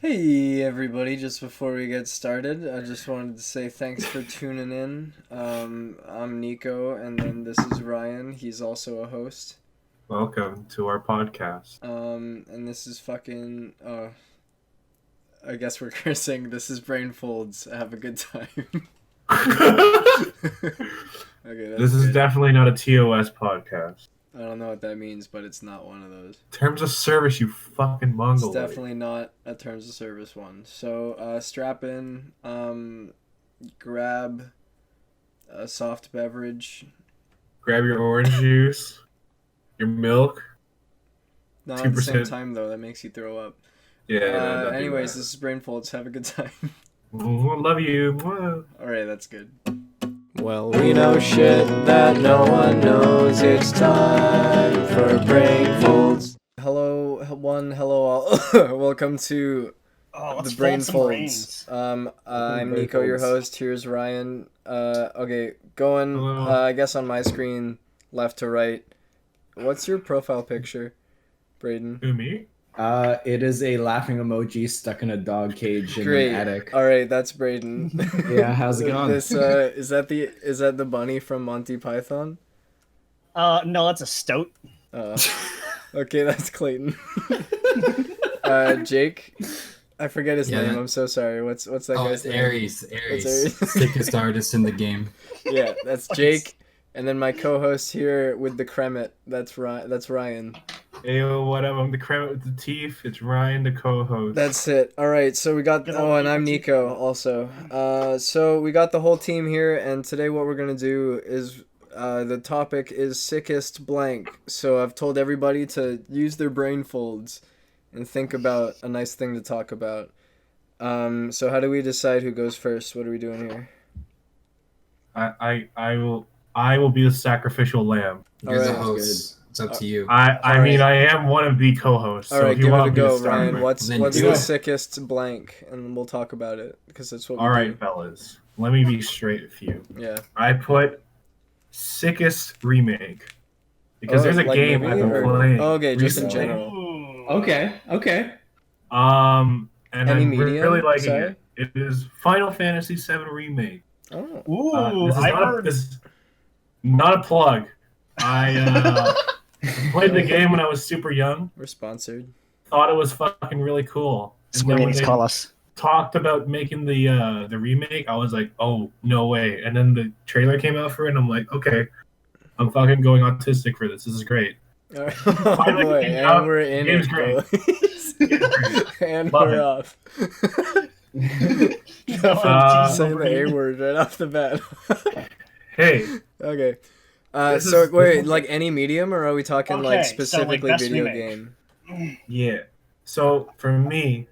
Hey everybody, just before we get started, I just wanted to say thanks for tuning in. I'm Nico, and then this is Ryan. He's also a host. Welcome to our podcast. And this is fucking, I guess we're cursing. This is BRAINFOLDS. Have a good time. Okay, that's This is good. definitely not a TOS podcast. I don't know what that means, but it's not one of those. Terms of service, you fucking It's mongoloid. definitely not a terms of service one. So, strap in, grab a soft beverage. Grab your orange juice, your milk. Not at the same 2%. time, though. That makes you throw up. Yeah. No, don't Anyways, do this is BRAINFOLDS. Have a good time. that. Love you. Alright, that's good. Well, we know shit that no one knows. It's time for BRAINFOLDS. Hello, hello all. Welcome to the BRAINFOLDS. I'm Nico, your host. Here's Ryan. Okay, going, Hello. I guess on my screen, left to right. What's your profile picture, Brayden? Who, me? It is a laughing emoji stuck in a dog cage in Great. an attic. All right, that's Brayden. Yeah, how's it going? This is that the bunny from Monty Python? No, that's a stoat. Okay, that's Clayton. Jake, I forget his name. I'm so sorry. What's that guy's name? Aries. Aries. Sickest artist in the game. Yeah, that's Jake. And then my co-host here with the cremet. That's Ryan. Ayo, what up? I'm the creme with the teeth. It's Ryan, the co-host. That's it. All right, so we got. Oh, and I'm Nico also. So we got the whole team here, and today what we're gonna do is. The topic is sickest blank. So I've told everybody to use their brain folds and think about a nice thing to talk about. So how do we decide who goes first? What are we doing here? I will be the sacrificial lamb. You're the Alright, host. It's up to you. I mean, I am one of the co-hosts. All so right, if you give it want a me to go, start, Ryan. right? What's Then the do it. sickest blank, and we'll talk about it because that's what we All do. right, fellas. Let me be straight with you. Yeah. I put sickest remake because Oh, there's a like game I've movie been or- playing. Oh, okay, just in recently. general. Okay. And Any I'm medium? really liking Sorry? it. It is Final Fantasy VII Remake. Oh. Ooh, This is I've not, heard. this is not a plug. I played the game when I was super young. We're sponsored. Thought it was fucking really cool. And Square then when Enix they call us. talked about making the remake, I was like, oh, no way. And then the trailer came out for it, and I'm like, okay, I'm fucking going autistic for this. This is great. Oh boy, and we're in Game's it, great. boys. And Love we're it. off. Saying the A word right off the bat. Hey, Okay. This So is- wait, like any medium, or are we talking like Okay, so, like, specifically best video remake. game? yeah. So for me,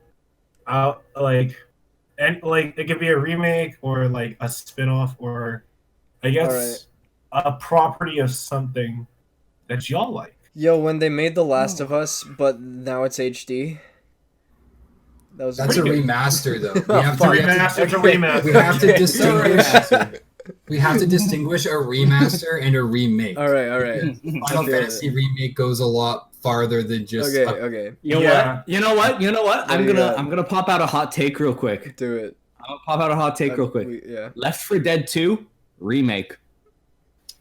like it could be a remake or like a spin-off or I guess a property of something that y'all like. Yo, when they made The Last of Us, but now it's HD. That was That's a pretty good. remaster, though. Oh, We have fuck. to, Remaster to Okay. remaster. we have to Okay. distinguish. We have to distinguish a remaster and a remake. All right. Final Okay. Fantasy remake goes a lot farther than just. Okay. You know Yeah. what? You know what? What do you got? I'm gonna pop out a hot take real quick. Do it. Yeah. Left 4 Dead 2 remake.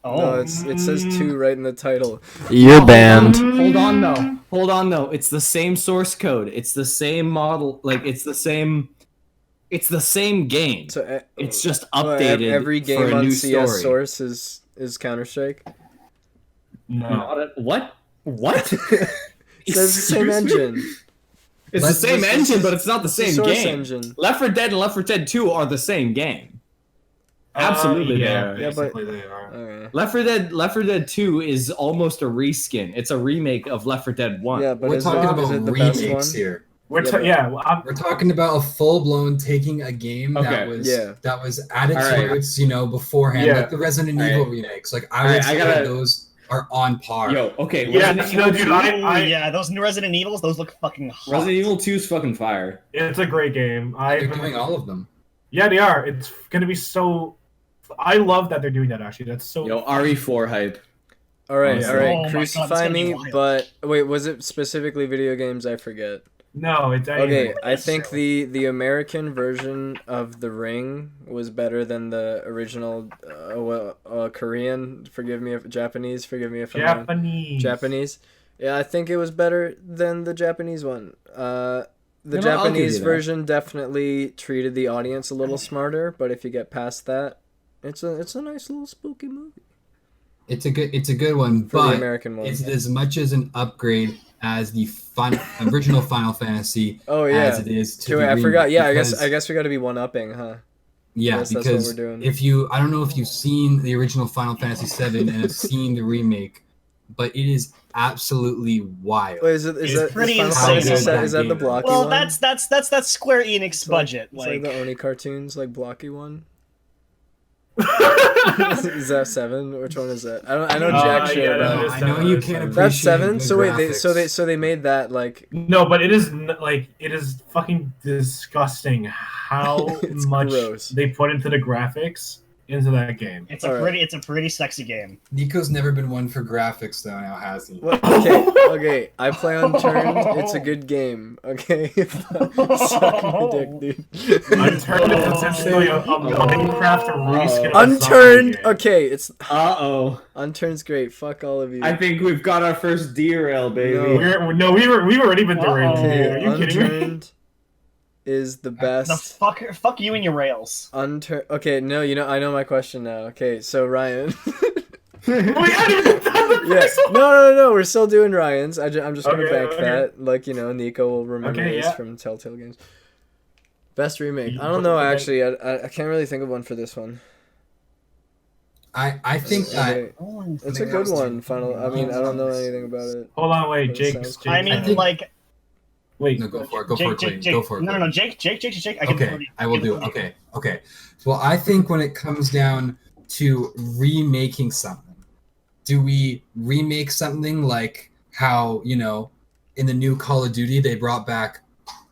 No, Oh, it says 2 right in the title. You're banned. Hold on though. It's the same source code. It's the same model. Like it's the same game. So It's just so updated every for game a on new CS story. Source is Counter Strike. No. What? It says the same Excuse me? engine. It's the same engine, but it's not the same Source game. engine. Left 4 Dead and Left 4 Dead 2 are the same game. Absolutely they yeah, are. Yeah, but- basically they are. Okay. Left 4 Dead 2 is almost a reskin. It's a remake of Left 4 Dead 1. Yeah, but We're is talking it about the best remakes one? here. I'm We're talking about a full-blown taking a game Okay. that was added All to right. its beforehand, Yeah. like the Resident All Evil right. remakes. Like I All would right, say gotta- those are on par. Yo, okay. Yeah, Resident no, Evil dude, 2 yeah, those new Resident Evils, those look fucking hot. Resident Evil 2 is fucking fire. It's a great game. They're doing all of them. Yeah, they are. It's gonna be so. I love that they're doing that. Actually, that's so. Yo, RE4 hype. All right, Oh all right. my God, it's Crucify gonna be me, wild. but wait, was it specifically video games? I forget. No, it's Okay, I think the American version of The Ring was better than the original Korean. Forgive me if Japanese. Forgive me if I'm wrong. Japanese. Yeah, I think it was better than the Japanese one. The Japanese version definitely treated the audience a little smarter, but if you get past that, it's a nice little spooky movie. It's a good one, For but the American one. It's as much as an upgrade as the original Final Fantasy as it is to the I remake, forgot. Yeah, I guess we got to be one-upping, huh? Yeah, because that's what we're doing. I don't know if you've seen the original Final Fantasy VII and have seen the remake, but it is absolutely wild. Wait, is pretty Final insane. Fantasy is that the blocky Well, one? that's Square Enix budget. It's like the Oni cartoons, like blocky one. Is that 7? Which one is that? I know jack shit about it. I know you can't appreciate That's 7. the So wait, graphics. they made that like. No, but it is fucking disgusting how much gross. they put into the graphics into that game. It's a pretty sexy game. Nico's never been one for graphics though, now has he? What? Okay. I play Unturned. It's a good game. Okay. Suck my dick, dude. Unturned is essentially a Minecraft reskin. Unturned. Okay, it's. Uh-oh. Unturned's great. Fuck all of you. I think we've got our first derail, baby. No. We've already been derailed. Okay, Are you kidding me? Unturned is the best. Fuck you and your rails. Okay, no, I know my question now. Okay, so Ryan. Yeah. No, we're still doing Ryan's. I'm just gonna bank okay. that. Like, Nicco will remember this from Telltale Games. Best remake. I don't know, actually. I can't really think of one for this one. I think that it's a good one. I don't know anything about it. Hold on, wait, Jake. I mean, wait. No, go for it. Go for it, Clayton. Go for it. No, Jake. I will do it. Okay. Well, I think when it comes down to remaking something, do we remake something like how, in the new Call of Duty, they brought back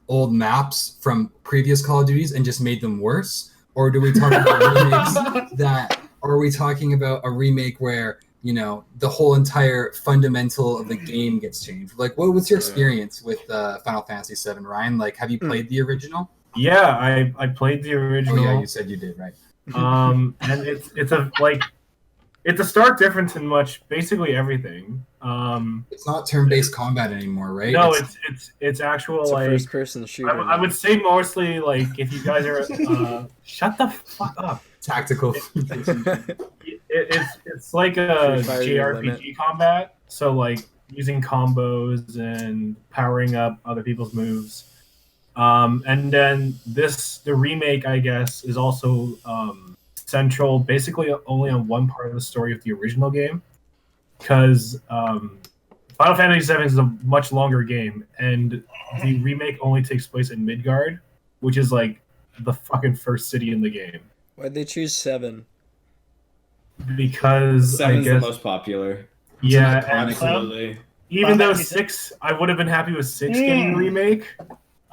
old maps from previous Call of Duties and just made them worse? Or do we talk about or are we talking about a remake where, the whole entire fundamental of the game gets changed? Like, what was your experience with Final Fantasy VII, Ryan? Like, have you played the original? Yeah, I played the original. Oh, yeah, you said you did, right? And it's a stark difference in basically everything. It's not turn-based combat anymore, right? No, it's actual it's like a first-person shooter. I would say mostly like if you guys are shut the fuck up. Tactical. It's like a JRPG combat. So like using combos and powering up other people's moves. And then the remake, I guess, is also central basically only on one part of the story of the original game, because Final Fantasy VII is a much longer game, and the remake only takes place in Midgard, which is like the fucking first city in the game. Why'd they choose 7? Because 7's the most popular. Yeah, absolutely. Even though 6, I would have been happy with 6 getting a remake.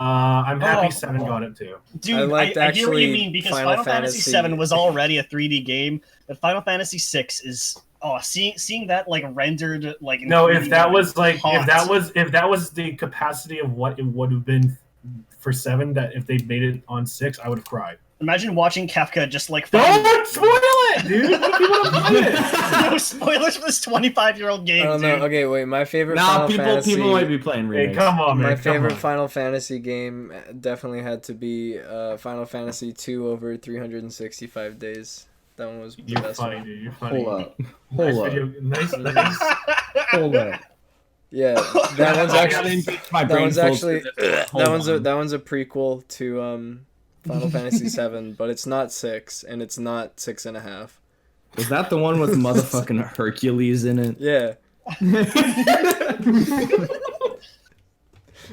I'm happy 7 got it too. Dude, I hear what you mean, because Final Fantasy VII was already a 3D game, but Final Fantasy VI is seeing that like rendered like no, if that was the capacity of what it would have been for 7, that if they made it on 6, I would have cried. Imagine watching Kafka just like don't spoil it, dude. You want to play it? No spoilers for this 25-year-old game. I don't know. Dude. Okay, wait. My favorite Final Fantasy. People might be playing remakes. Hey, come on, man. My favorite Final Fantasy game definitely had to be Final Fantasy 2 over 365 days. That one was the best funny, one. dude. You're funny. Hold up. Nice. Hold up. Yeah, that one's actually. That one's a prequel to Final Fantasy 7, but it's not 6, and it's not 6.5. Was that the one with motherfucking Hercules in it? Yeah.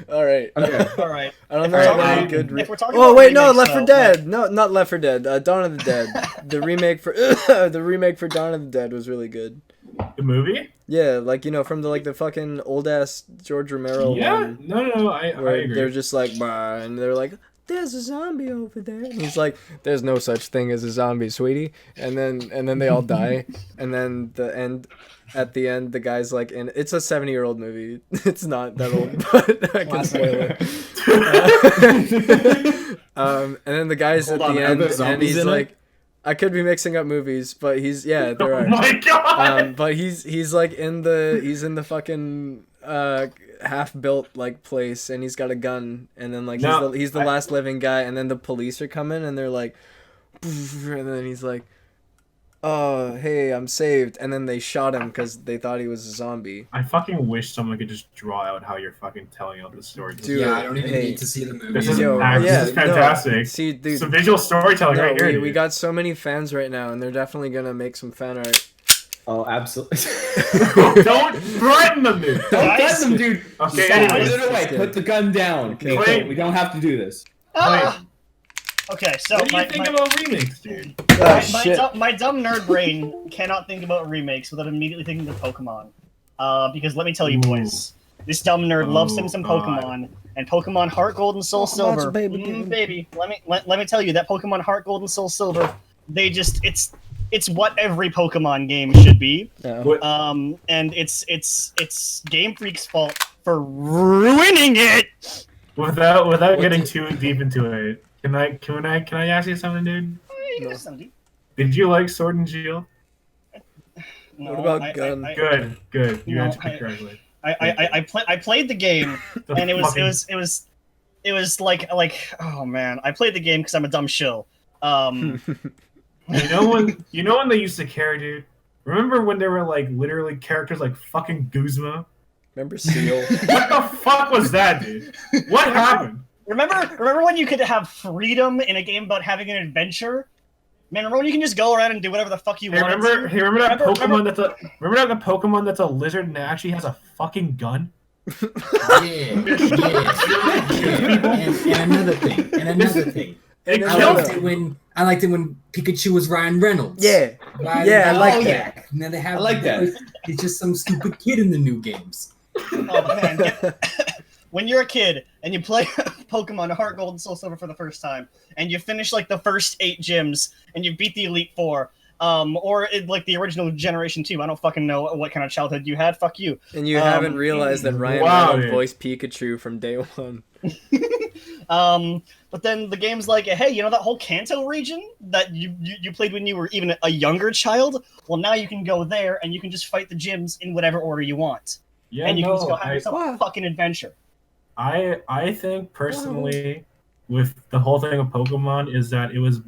All right. Okay. All right. I don't know any good. Oh wait, no, Left 4 Dead. No, not Left 4 Dead. Dawn of the Dead. The remake for Dawn of the Dead was really good. The movie? Yeah, like from the fucking old ass George Romero one. No, I agree. They're just like, bah, and they're like, there's a zombie over there. And he's like, there's no such thing as a zombie, sweetie. And then they all die. And then at the end, the guy's like, and it's a 70-year-old movie. It's not that old, but I can spoil it. And then the guy's at the end, and he's like, I could be mixing up movies, but there are. Oh my god! But he's like in the fucking half-built like place, and he's got a gun, and then like he's the last living guy, and then the police are coming, and they're like, and then he's like, oh hey, I'm saved, and then they shot him because they thought he was a zombie. I fucking wish someone could just draw out how you're fucking telling out the story. Dude, yeah, I don't even need to see the movie. This is fantastic. No. See, dude, some visual storytelling right here. We got so many fans right now, and they're definitely gonna make some fan art. Oh, absolutely. Don't threaten them, dude. Don't threaten them, dude. Okay, anyways. Put it away. Put the gun down. Okay. Nicco, we don't have to do this. Okay, so what do you think about remakes, dude? My dumb nerd brain cannot think about remakes without immediately thinking of Pokemon. Because let me tell you, boys, this dumb nerd loves him some Pokemon, and Pokemon Heart Gold and Soul Silver. Baby, let me tell you that Pokemon Heart Gold and Soul Silver, it's what every Pokemon game should be. And it's Game Freak's fault for ruining it. Without getting too deep into it, can I ask you something, dude? No. Did you like Sword and Shield? No, what about Gun? Good. You No, answered me correctly. I played the game, and it was like oh man, I played the game because I'm a dumb shill. You know when they used to care, dude? Remember when there were like literally characters like fucking Guzma? Remember Seal? What the fuck was that, dude? What happened? Remember when you could have freedom in a game about having an adventure? Man, remember when you can just go around and do whatever the fuck you want? Remember that Pokemon that's a lizard and it actually has a fucking gun? Yeah. And another thing. I liked it when Pikachu was Ryan Reynolds. Yeah, I like that. And then they have I like that. He's just some stupid kid in the new games. Oh man, when you're a kid and you play Pokemon Heart Gold and Soul Silver for the first time, and you finish like the first 8 gyms, and you beat the Elite Four, or like the original Generation 2, I don't fucking know what kind of childhood you had. Fuck you. And you haven't realized that Ryan Reynolds voiced Pikachu from day one. But then the game's like, hey, you know that whole Kanto region that you played when you were even a younger child? Well, now you can go there and you can just fight the gyms in whatever order you want. Yeah, and you can just go have yourself a fucking adventure. I think personally, with the whole thing of Pokemon, is that it was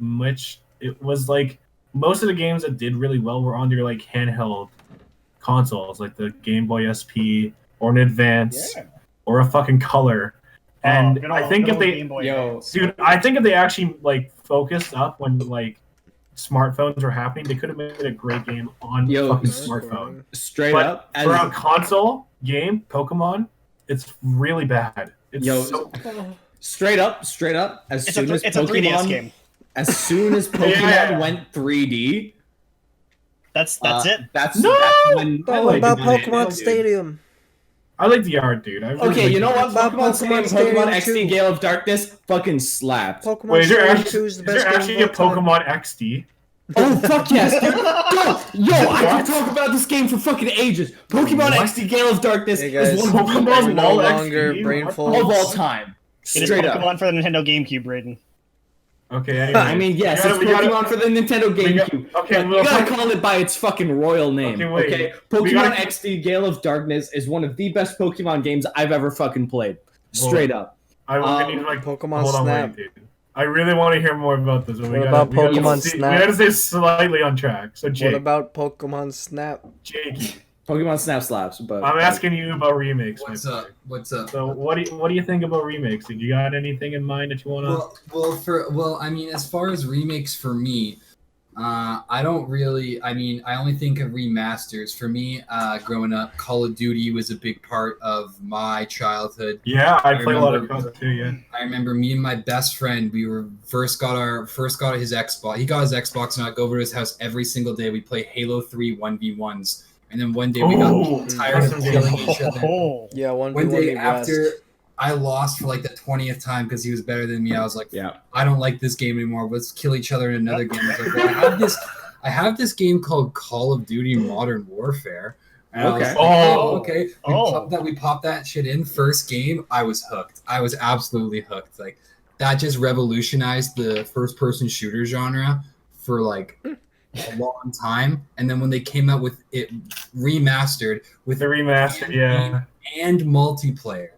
like most of the games that did really well were on your like handheld consoles, like the Game Boy SP or an Advance or a fucking Color. And I think if they actually like focused up when like smartphones were happening, they could have made a great game on fucking smartphone. Straight up, for a console game, Pokemon, it's really bad. Straight up. As soon as Pokemon went 3D, that's it. That's when what about Pokemon Stadium? I like the art, dude. Okay, you know what? Pokemon XD Gale of Darkness fucking slapped. Wait, is there actually a Pokemon XD? Oh, fuck yes, dude. I can talk about this game for fucking ages. Pokemon XD Gale of Darkness is one of Pokemon no longer BRAINfuls of all time. It is Pokemon for the Nintendo GameCube, Brayden. Okay, anyway. I mean, yes, it's Pokemon for the Nintendo GameCube. You gotta call it by its fucking royal name. Okay, Pokemon XD Gale of Darkness is one of the best Pokemon games I've ever fucking played. Straight up. I need to like Pokemon Snap. Wait, dude. I really want to hear more about this. What about Pokemon Snap? We gotta stay slightly on track. So, Jake. What about Pokemon Snap? Jake. Pokemon Snap slaps, but I'm asking you about remakes. What's up? So what do you think about remakes? Did you got anything in mind that you wanna? Well, I mean, as far as remakes for me, I don't really. I mean, I only think of remasters. For me, growing up, Call of Duty was a big part of my childhood. Yeah, I played a lot of Call of Duty. Yeah. I remember me and my best friend. We were first got his Xbox. He got his Xbox, and I'd go over to his house every single day. We play Halo 3 1v1s. And then one day we got tired of killing each other. Yeah, one day after I lost for like the 20th time because he was better than me. I was like, Yeah. I don't like this game anymore. Let's kill each other in another game. I was like, well, I have this game called Call of Duty Modern Warfare. And I was like, okay. We popped that shit in first game. I was hooked. I was absolutely hooked. Like that just revolutionized the first-person shooter genre for like a long time. And then when they came out with it remastered with and multiplayer,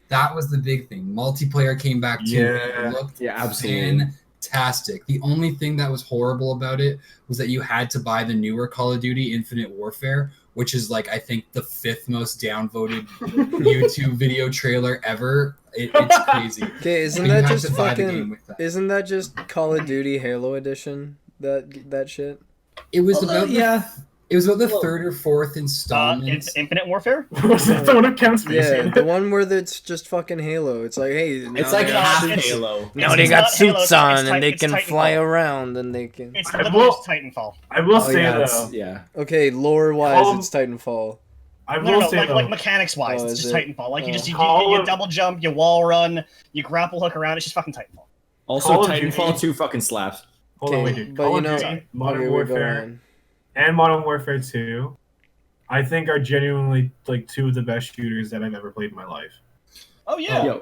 that was the big thing. Multiplayer came back too. It looked absolutely fantastic. The only thing that was horrible about it was that you had to buy the newer Call of Duty Infinite Warfare, which is like I think the 5th most downvoted YouTube video trailer ever. It's crazy. Okay, isn't that just Call of Duty Halo Edition? That shit. It was about It was about the 3rd or 4th installment. It's Infinite Warfare? Was that the one of Kevin Spacey? Yeah, the one where it's just fucking Halo. It's like, hey, it's like half Halo. Now they got suits on and they can fly around and they can. It's Titanfall. I will say though. Yeah. Okay, lore-wise, it's Titanfall. I will say like mechanics-wise, it's just Titanfall. Like you double jump, you wall run, you grapple hook around. It's just fucking Titanfall. Also, Titanfall 2 fucking slaps. Hold on, wait, dude. But Call of Duty, Modern Warfare, and Modern Warfare 2, I think are genuinely like 2 of the best shooters that I've ever played in my life. Oh yeah.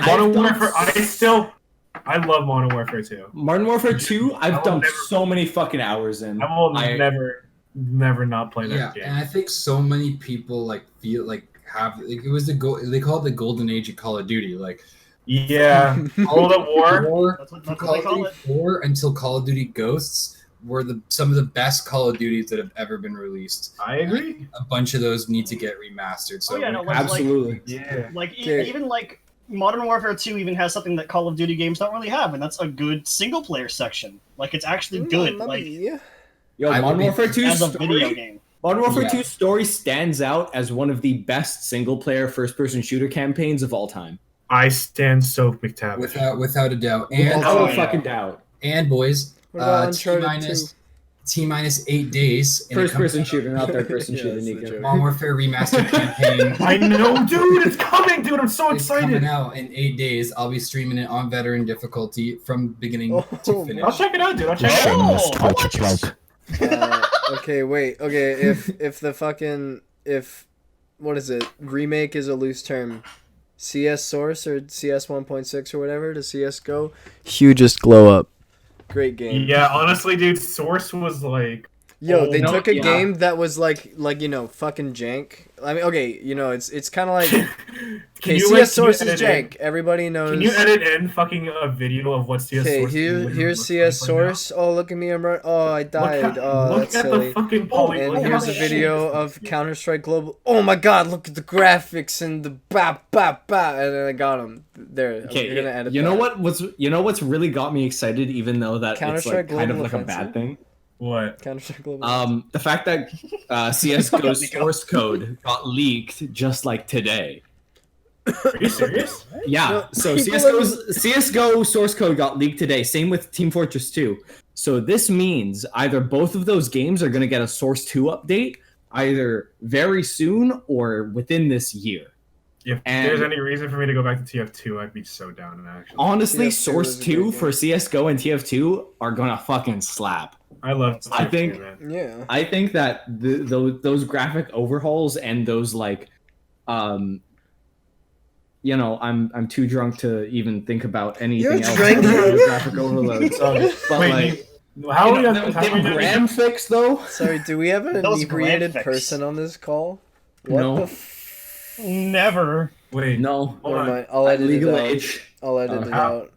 Modern Warfare. I love Modern Warfare 2. Modern Warfare 2, I've done so many fucking hours in. I will never not play that game. And I think so many people like feel like it was they call it the golden age of Call of Duty. Like World at War. That's what they call it. 4 until Call of Duty Ghosts were some of the best Call of Duties that have ever been released. I agree. And a bunch of those need to get remastered. So absolutely. Even like Modern Warfare 2 even has something that Call of Duty games don't really have, and that's a good single player section. Like it's actually good. Modern Warfare 2 as a video game. Modern Warfare 2 story stands out as one of the best single player first person shooter campaigns of all time. I stand so McTavish. Without a doubt. Without a fucking doubt. And boys, T-minus 8 days. First person shooter, not third person shooter, Nicco. Modern Warfare Remastered campaign. I know, dude! It's coming, dude! I'm so excited! It's coming out in 8 days. I'll be streaming it on veteran difficulty from beginning to finish. I'll check it out, dude. I'll check it out. Okay, wait. Okay, if what is it? Remake is a loose term. CS Source or CS 1.6 or whatever to CS:GO, hugest glow up. Great game. Yeah, honestly, dude, Source was like... They took a game that was like fucking jank. I mean, okay, it's kind of like... Okay, CS Source is jank. Everybody knows... Can you edit in fucking a video of what CS Source is? Okay, here's CS Source. Oh, look at me, I died. That's silly. And here's a video of Counter-Strike Global. Oh my god, look at the graphics and the bap. And then I got him. There, okay, you're gonna edit what's really got me excited, even though that it's like kind of like a bad thing? What? Counter-Strike Global. The fact that CS:GO's source code got leaked just like today. Are you serious? Yeah. So CS:GO source code got leaked today. Same with Team Fortress 2. So this means either both of those games are going to get a Source 2 update either very soon or within this year. If there's any reason for me to go back to TF2, I'd be so down, actually. Honestly, Source 2 for CS:GO and TF2 are gonna fucking slap. I love TF2, I think, man. Yeah. I think that those graphic overhauls and those like, I'm too drunk to even think about anything else. Graphic overload. How are we them gram fix though? Sorry, do we have an inebriated person on this call? No. Never. Wait. No. Never mind. I'll edit legal it out. age. I'll edit it out.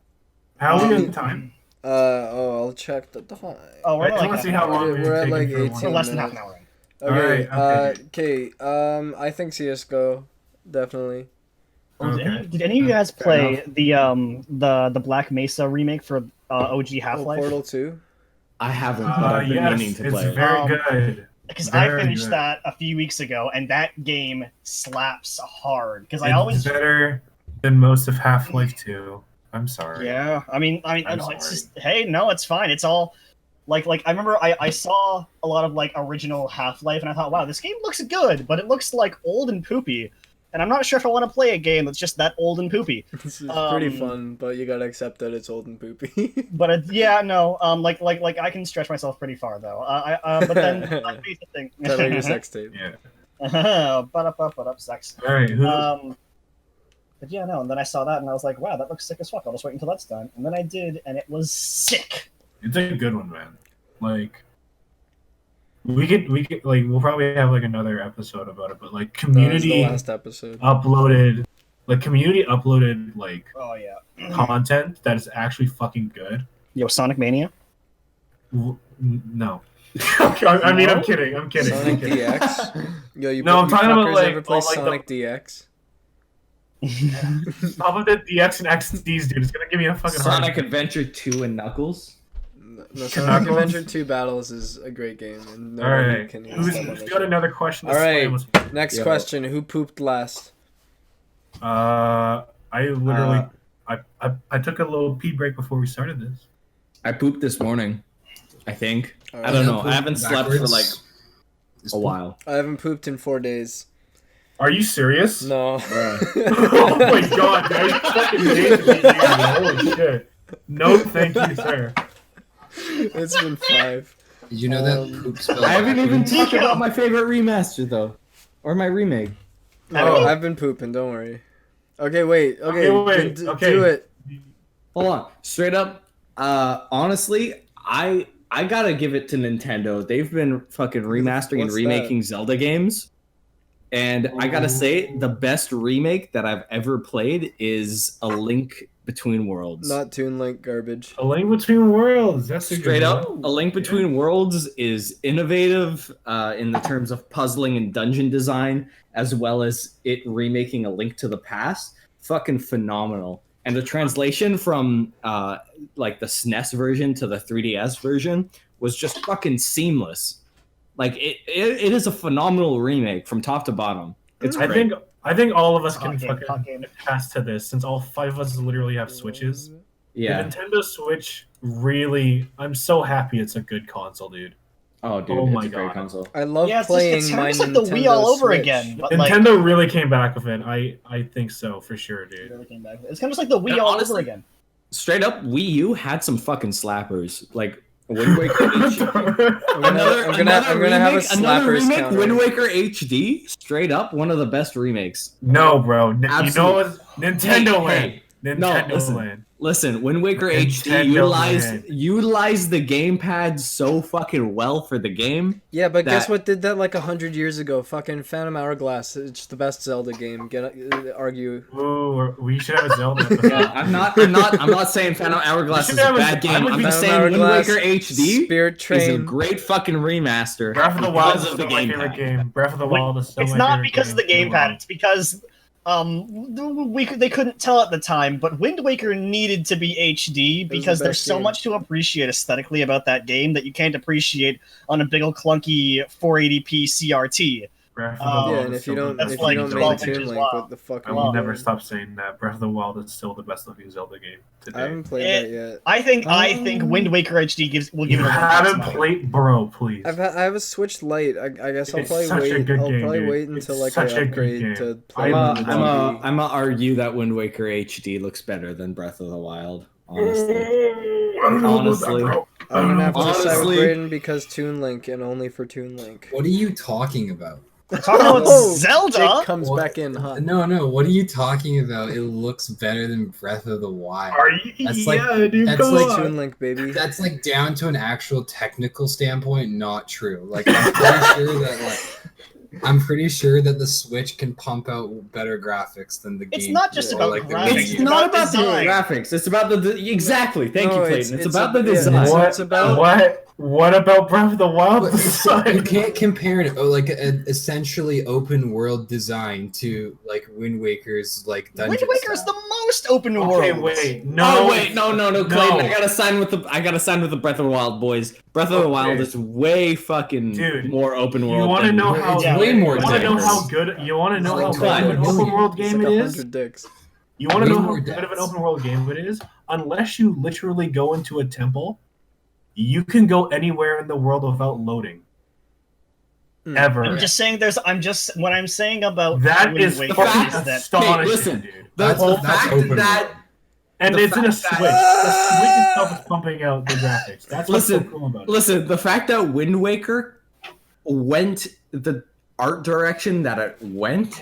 How are we on time? I'll check the time. Oh, we're let's see how long we're at like 18 We're less than half an hour. Okay. I think CS:GO definitely. Okay. Did any of you guys play the Black Mesa remake for OG Half-Life? Portal 2? I haven't, but I've been meaning to play it. It's very good. Because I finished that a few weeks ago, and that game slaps hard. Because it's better than most of Half-Life 2. I'm sorry. Yeah, I mean, it's just it's fine. It's all like I remember I saw a lot of like original Half-Life, and I thought, wow, this game looks good, but it looks like old and poopy. and I'm not sure if I want to play a game that's just that old and poopy. This is pretty fun, but you gotta accept that it's old and poopy. But yeah, no, like I can stretch myself pretty far though. But then I face the thing. Like your sex tape. Yeah. But up, sex. All right. But yeah, no, and then I saw that and I was like, wow, that looks sick as fuck. I'll just wait until that's done. And then I did, and it was sick. It's a good one, man. Like, we could like we'll probably have like another episode about it, but like community the last episode uploaded like Oh yeah, content that is actually fucking good. Yo, Sonic Mania. No. I mean, I'm kidding. Sonic DX. Yo, I'm talking about like ever play Sonic DX? Some of the DX and XDs, dude. It's gonna give me a fucking Sonic Adventure 2 and Knuckles. No, Sonic Adventure 2 Battles is a great game, and Alright. can Who's got another question? Alright, next question. Who pooped last? I literally I took a little pee break before we started this. I pooped this morning, I think. Right. I don't know. I haven't slept for like a while. I haven't pooped in 4 days. Are you serious? No. Oh my god, dude. You fucking hated me, dude. Holy shit. No, thank you, sir. It's been 5. Did you know that poop spell? I haven't even talked about my favorite remaster though, or my remake. Oh, I've been pooping. Don't worry. Okay, wait. Okay, do it. Hold on. Straight up. Honestly, I gotta give it to Nintendo. They've been fucking remastering and remaking Zelda games. And I gotta say, the best remake that I've ever played is A Link Between Worlds. Not Toon Link garbage. A Link Between Worlds. That's a straight good up. one. A Link Between Worlds is innovative in the terms of puzzling and dungeon design, as well as it remaking A Link to the Past. Fucking phenomenal. And the translation from like the SNES version to the 3DS version was just fucking seamless. Like it is a phenomenal remake from top to bottom. It's great. I think all of us can fucking pass to this, since all 5 of us literally have Switches. Yeah. The Nintendo Switch really, I'm so happy it's a good console, dude. Oh, dude, oh my it's a great God. console. I love playing it's my Nintendo like the Wii Nintendo all over Switch. again. But Nintendo really came back with it. I think so, for sure, dude. Really came back. It's kind of just like the Wii And all honestly, over again. Straight up, Wii U had some fucking slappers. Like Wind Waker HD. I'm gonna have a slappers remake, counter. Wind Waker HD. Straight up, one of the best remakes. No, bro. You know Absolutely. what? Nintendo Land. Hey, Nintendo Land. Listen, Wind Waker HD utilized the gamepad so fucking well for the game. Yeah, but guess what did that like 100 years ago? Fucking Phantom Hourglass. It's the best Zelda game. Argue. Ooh, we should have a Zelda episode. I'm not saying Phantom Hourglass is a bad game. I'm just saying Wind Waker HD Spirit Train is a great fucking remaster. Breath of the Wild is because still my favorite game. Breath of the Wild is still my It's favorite not because of the game. gamepad. It's because they couldn't tell at the time, but Wind Waker needed to be HD because there's so much to appreciate aesthetically about that game that you can't appreciate on a big old clunky 480p CRT. Breath of the Wild and is if you still don't, the if best you like don't 12 make Toon inches Link, long. what the fuck? I will never stop saying that. Breath of the Wild is still the best looking Zelda game today. I haven't played that yet. I think Wind Waker HD will give You it a haven't played, bro, please. I have a Switch Lite. I guess I'll It's probably such a wait. good I'll game, probably dude. wait until It's like I such a good upgrade game. to play. I'm on the TV. gonna argue that Wind Waker HD looks better than Breath of the Wild. Honestly, honestly, I'm gonna have to side with Honestly- Brayden because Toon Link and only for Toon Link. What are you talking about? Talking about Oh, Zelda. Jake comes What? back in hot. No. What are you talking about? It looks better than Breath of the Wild. Are you? That's like- dude, that's come like on. Toon Link, baby. That's like down to an actual technical standpoint, not true. Like I'm pretty sure that the Switch can pump out better graphics than the game. It's not just or about like the graphics. Wii it's U. not about the design. graphics. It's about the exactly. Thank No, you, Clayton. It's about the design. It's about What about Breath of the Wild? But you can't compare like an essentially open world design to like Wind Waker's like Wind dungeon Waker is style. the most open world. Okay, wait. No. Oh wait, no, Clayton. I gotta sign with the Breath of the Wild boys. Breath of the Wild is way fucking Dude, more open world. You want to than- know how? It's way more You want to know diverse. how good? You want to know how It's good like of an 20 open world it's game like it 100 is? dicks. You want to Way know how more good of an depths. open world game it is? Unless you literally go into a temple, you can go anywhere in the world without loading. ever. I'm just saying what I'm saying about that is Waker fucking astonishing, listen, dude. the fact that and it's in a Switch. The Switch itself is pumping out the graphics. That's what's so cool about it. Listen, the fact that Wind Waker went the art direction that it went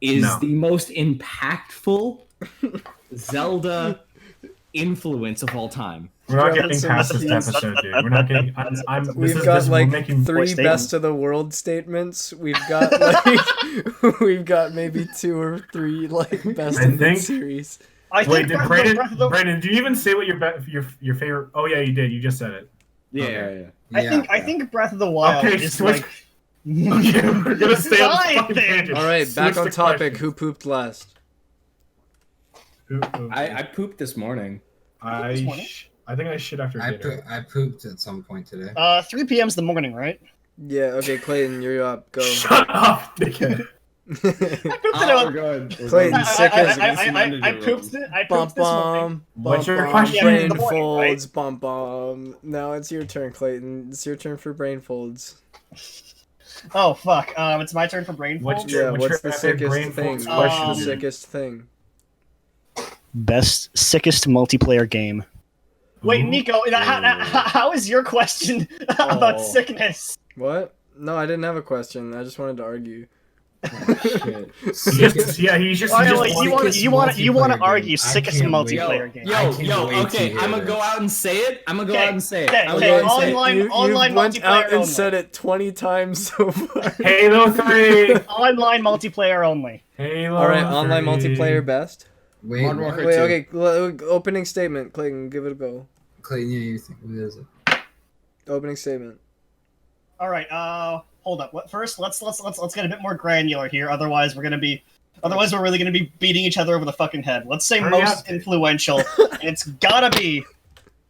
is the most impactful Zelda influence of all time. We're not getting past this episode, dude. We're not getting. We've got like 3 best of the world statements. We've got like we've got maybe 2 or 3 like best in the series. Wait, did Brayden? Do you even say what your favorite? Oh yeah, you did. You just said it. Yeah. I think Breath of the Wild is like. Okay, we're gonna stay on the fucking tangent. All right, back on topic. Who pooped last? I pooped this morning. I think I shit after dinner. I pooped at some point today. 3 p.m.'s the morning, right? Yeah. Okay, Clayton, you're up. Go. Shut up, dickhead. Clayton, sickest. I pooped it. I pooped this morning. What's your question? Brain folds. Bum. Now it's your turn, Clayton. It's your turn for brain folds. Oh fuck! It's my turn for brain folds. What's the sickest thing? Question? The sickest thing. Sickest multiplayer game. Wait, Nicco, how is your question about sickness? What? No, I didn't have a question. I just wanted to argue. Shit. You want to argue sickest multiplayer game. Okay, I'm gonna go out and say it. Okay, online went multiplayer out and only. said it 20 times so far. Halo 3. Online multiplayer only. Halo. All right, online multiplayer best. Wait, okay. Opening statement, Clayton. Give it a go. Clayton, you think what is it? Opening statement. All right. Hold up. First, let's get a bit more granular here. Otherwise, we're really gonna be beating each other over the fucking head. Let's say most influential. And it's gotta be.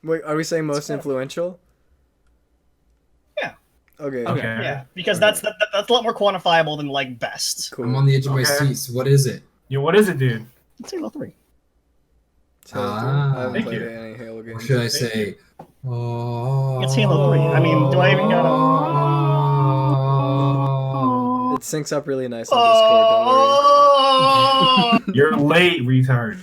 Wait, are we saying most influential? Yeah. Okay. Yeah, because that's a lot more quantifiable than like best. Cool. I'm on the edge of my seat. So what is it? Yeah, what is it, dude? It's Halo 3. I haven't played any Halo games. Or should I say? It's Halo 3. I mean, do I even gotta? It syncs up really nice on Discord. Don't worry. You're late, retard.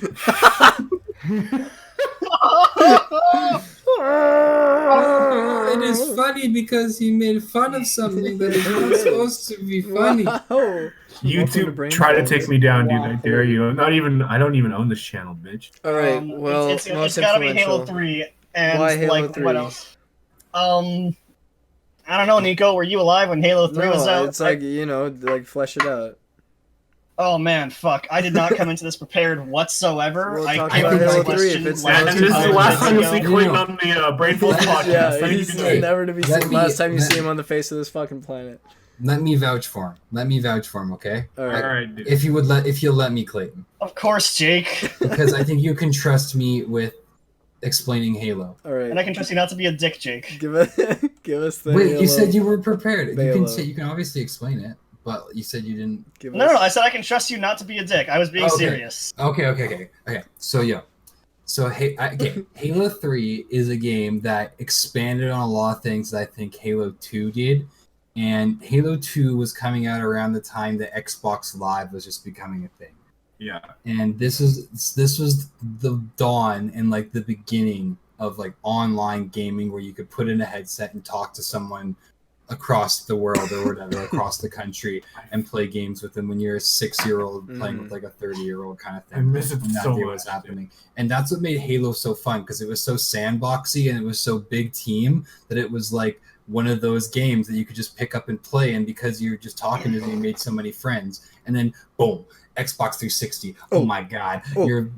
It is funny because he made fun of something that is not supposed to be funny. Wow. YouTube try to take me down, dude. I dare you. I don't even own this channel, bitch. All right. Well, it's gotta be Halo 3. And why Halo like 3? What else? I don't know, Nicco. Were you alive when Halo 3 was out? It's like like flesh it out. Oh man, fuck! I did not come into this prepared whatsoever. We'll I talk came about into Halo this 3 question if it's like And this is the last time you see Clayton on the Brainfuls podcast. Yeah, he's never to be seen. Last time you see him on the face of this fucking planet. Let me vouch for him. Okay. All right. All right, dude. If you'll let me, Clayton. Of course, Jake. Because I think you can trust me with explaining Halo. All right. And I can trust you not to be a dick, Jake. Give us the. Wait, Halo. you said you were prepared. Halo. You can obviously explain it, but you said you didn't. No. I said I can trust you not to be a dick. I was being serious. Okay. So Halo 3 is a game that expanded on a lot of things that I think Halo 2 did. And Halo 2 was coming out around the time that Xbox Live was just becoming a thing. Yeah. And this was the dawn and like the beginning of like online gaming where you could put in a headset and talk to someone across the world or whatever, across the country, and play games with them when you're a 6-year-old playing with like a 30-year-old kind of thing. I miss it so much, was happening. And that's what made Halo so fun, because it was so sandboxy and it was so big team that it was like one of those games that you could just pick up and play, and because you're just talking to them, you made so many friends. And then boom, Xbox 360. Oh my god. Your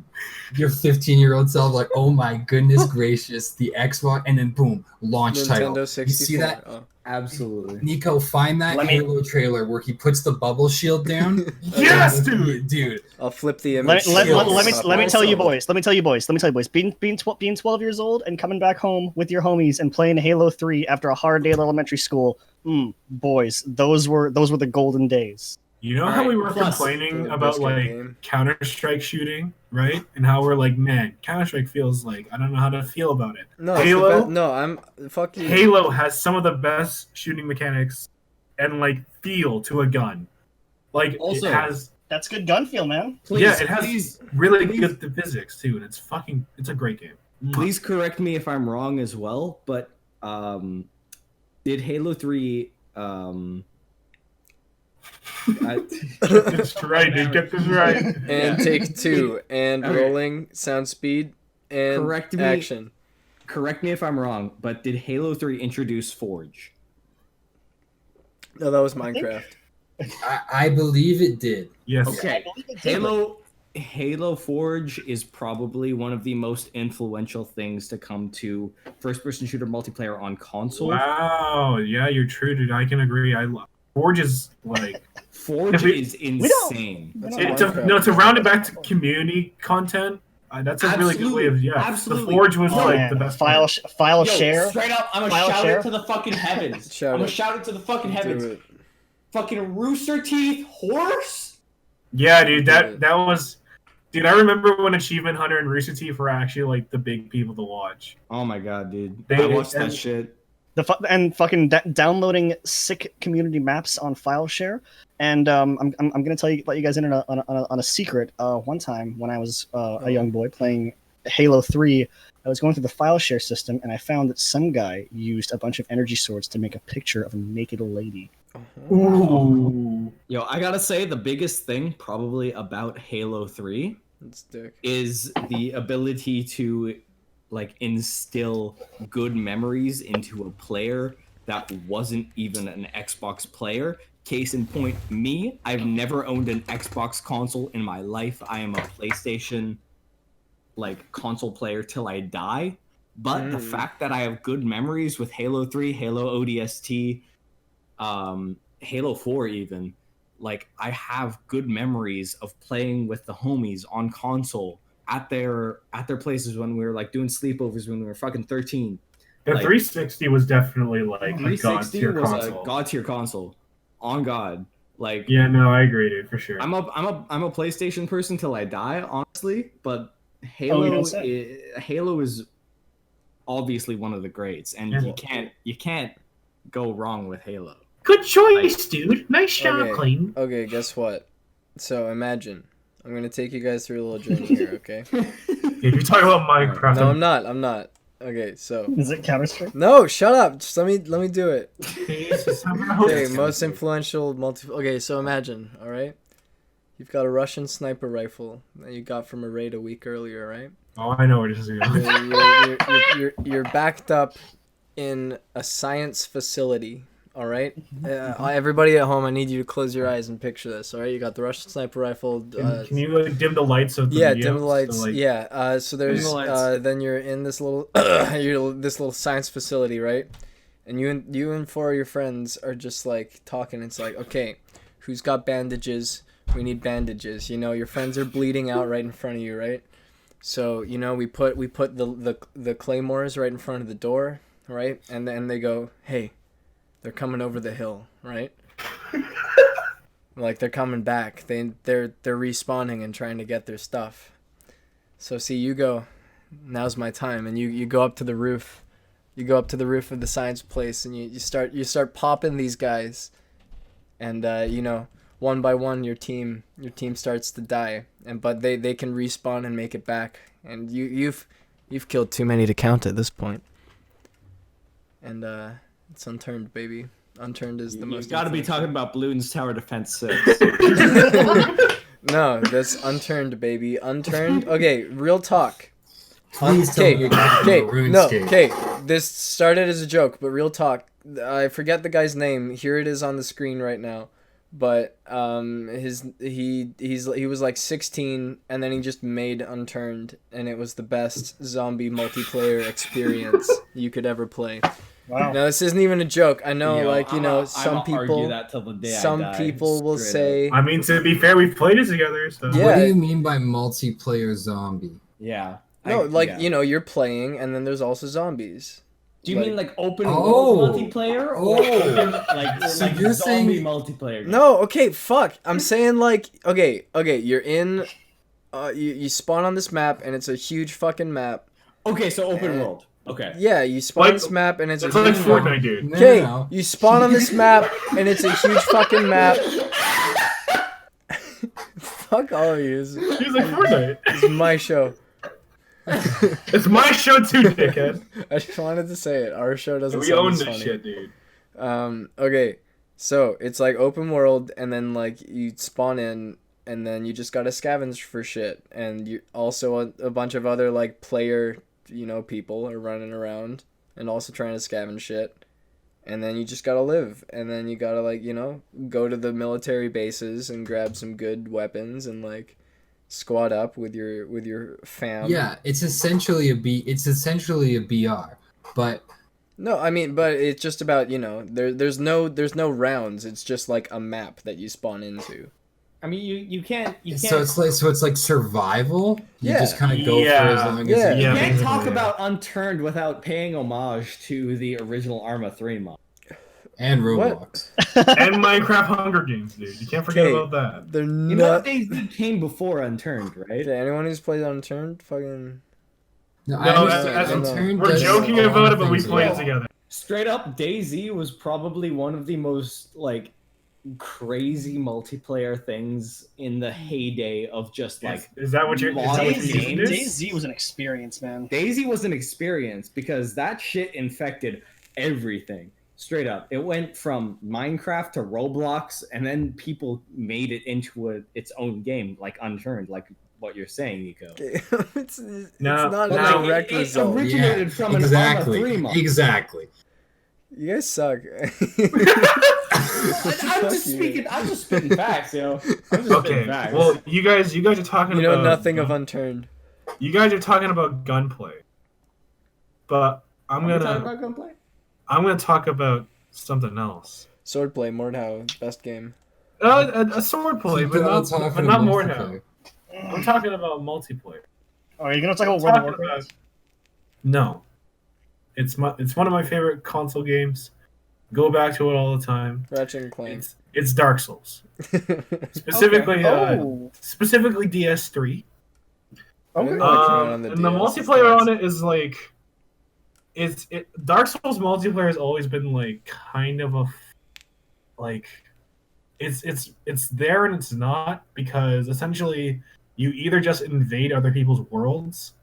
15-year-old self like, oh my goodness gracious, the Xbox, and then boom, launch Nintendo title. 64. You see that? Oh. Absolutely. Nicco, find that Halo trailer where he puts the bubble shield down. Yes, dude. I'll flip the image. Let me tell you boys. Being 12 years old and coming back home with your homies and playing Halo 3 after a hard day at elementary school. Boys, those were the golden days. You know how we were complaining about like Counter-Strike shooting, right? And how we're like, man, Counter-Strike feels like I don't know how to feel about it. No, Halo. I'm fuck you. Halo has some of the best shooting mechanics and like feel to a gun. Like Also, it has. That's good gun feel, man. It has really good physics too, and it's a great game. Please correct me if I'm wrong as well, but did Halo 3 Get this right, dude. Get this right. And take 2 and rolling sound speed and action. Correct me if I'm wrong, but did Halo 3 introduce Forge? No, that was Minecraft. I believe it did. Yes. Okay. Halo Forge is probably one of the most influential things to come to first-person shooter multiplayer on console. Wow. Yeah, you're true, dude. I can agree. Forge is like is insane. To round it back to community content. That's a really good way of Absolutely. The Forge was the best file share. Straight up, I'm gonna shout it to the fucking heavens. I'm gonna shout it to the fucking heavens. Fucking Rooster Teeth horse. Yeah, dude. That was. Dude, I remember when Achievement Hunter and Rooster Teeth were actually like the big people to watch. Oh my god, dude! I watched that shit. Downloading sick community maps on file share, and I'm gonna let you guys in on a secret. One time when I was a young boy playing Halo 3, I was going through the file share system, and I found that some guy used a bunch of energy swords to make a picture of a naked lady. Ooh. Yo, I gotta say the biggest thing probably about Halo 3 is the ability to like instill good memories into a player that wasn't even an Xbox player. Case in point, me, I've never owned an Xbox console in my life. I am a PlayStation like console player till I die. But the fact that I have good memories with Halo 3, Halo ODST, Halo 4 even, like I have good memories of playing with the homies on console at their places when we were like doing sleepovers when we were fucking 13. The 360 was definitely like a god tier console. A god tier console. On God. Like yeah, no, I agree, dude, for sure. I'm a PlayStation person till I die, honestly, but Halo is obviously one of the greats, and you can't go wrong with Halo. Good choice, dude. Nice shot, Clayton. Okay, guess what? So imagine. I'm going to take you guys through a little journey here, okay? You're talking about Minecraft. No, I'm not. Okay, so... Is it Counter-Strike? No, shut up. Just let me do it. Okay, most influential Okay, so imagine, all right? You've got a Russian sniper rifle that you got from a raid a week earlier, right? Oh, I know where this is going. You're backed up in a science facility. All right, everybody at home, I need you to close your eyes and picture this. All right, you got the Russian sniper rifle. Can you like dim the lights of the video? Yeah, dim the lights. So, so there's then you're in this little this little science facility, right? And you and 4 of your friends are just like talking. It's like, okay, who's got bandages? We need bandages. You know, your friends are bleeding out right in front of you, right? So you know, we put the claymores right in front of the door, right? And then they go, hey. They're coming over the hill, right? Like they're coming back. They're respawning and trying to get their stuff. So see, you go, now's my time, and you go up to the roof. You go up to the roof of the science place, and you start popping these guys, and you know, one by one your team starts to die, but they can respawn and make it back, and you've killed too many to count at this point. And it's Unturned, baby. Unturned is the most. You gotta be talking about Bloons Tower Defense 6. No, that's Unturned, baby. Unturned. Okay, real talk. Okay. This started as a joke, but real talk. I forget the guy's name. Here it is on the screen right now. But he was like 16, and then he just made Unturned, and it was the best zombie multiplayer experience you could ever play. Wow. Now this isn't even a joke. I know, some people will say. I mean, to be fair, we've played it together. So. Yeah. What do you mean by multiplayer zombie? Yeah. You know, you're playing, and then there's also zombies. Do you mean like open world multiplayer? Or so you're zombie saying multiplayer? No, okay, fuck. I'm saying like, okay, you're in, you spawn on this map, and it's a huge fucking map. Okay, so open world. Okay. Yeah, you spawn on this map and it's like huge Fortnite, dude. Okay, you spawn on this map and it's a huge fucking map. Fuck all of you. He's like Fortnite. This is my show. It's my show too, dickhead. I just wanted to say it. Our show doesn't We sound own as this funny. shit, dude. Okay, so it's like open world, and then like you spawn in, and then you just gotta scavenge for shit, and you also a bunch of other like player, people are running around and also trying to scavenge shit, and then you just gotta live, and then you gotta like go to the military bases and grab some good weapons and like squad up with your fam. Yeah, it's essentially a BR, but no, I mean, but it's just about there's no rounds. It's just like a map that you spawn into. I mean, you can't. So it's like survival. You just kind of go for as long as you can't talk about Unturned without paying homage to the original Arma 3 mod. And Roblox. And Minecraft Hunger Games, dude. You can't forget about that. They're DayZ came before Unturned, right? Yeah, anyone who's played Unturned, fucking. No, we're joking about it, but we played it together. Straight up, DayZ was probably one of the most like crazy multiplayer things in the heyday of just like. Is that what you're? DayZ was an experience, man. DayZ was an experience because that shit infected everything. Straight up, it went from Minecraft to Roblox, and then people made it into its own game, like Unturned, like what you're saying, Nicco. It's not a direct result. It originated from an Arma 3 mod. Exactly. You guys suck. I'm just spitting facts, yo. I'm just spitting facts. Well, you guys are talking. You know nothing of Unturned. You guys are talking about gunplay, but I'm gonna talk about gunplay. I'm going to talk about something else. Swordplay, Mordhau, best game. A swordplay, but not Mordhau. I'm talking about multiplayer. Oh, are you going to talk about World of Warcraft? No. It's one of my favorite console games. Go back to it all the time. Ratchet and Clank. It's Dark Souls. Specifically, specifically DS3. Okay. And the multiplayer on it is like... Dark Souls multiplayer has always been like kind of a it's there and it's not, because essentially you either just invade other people's worlds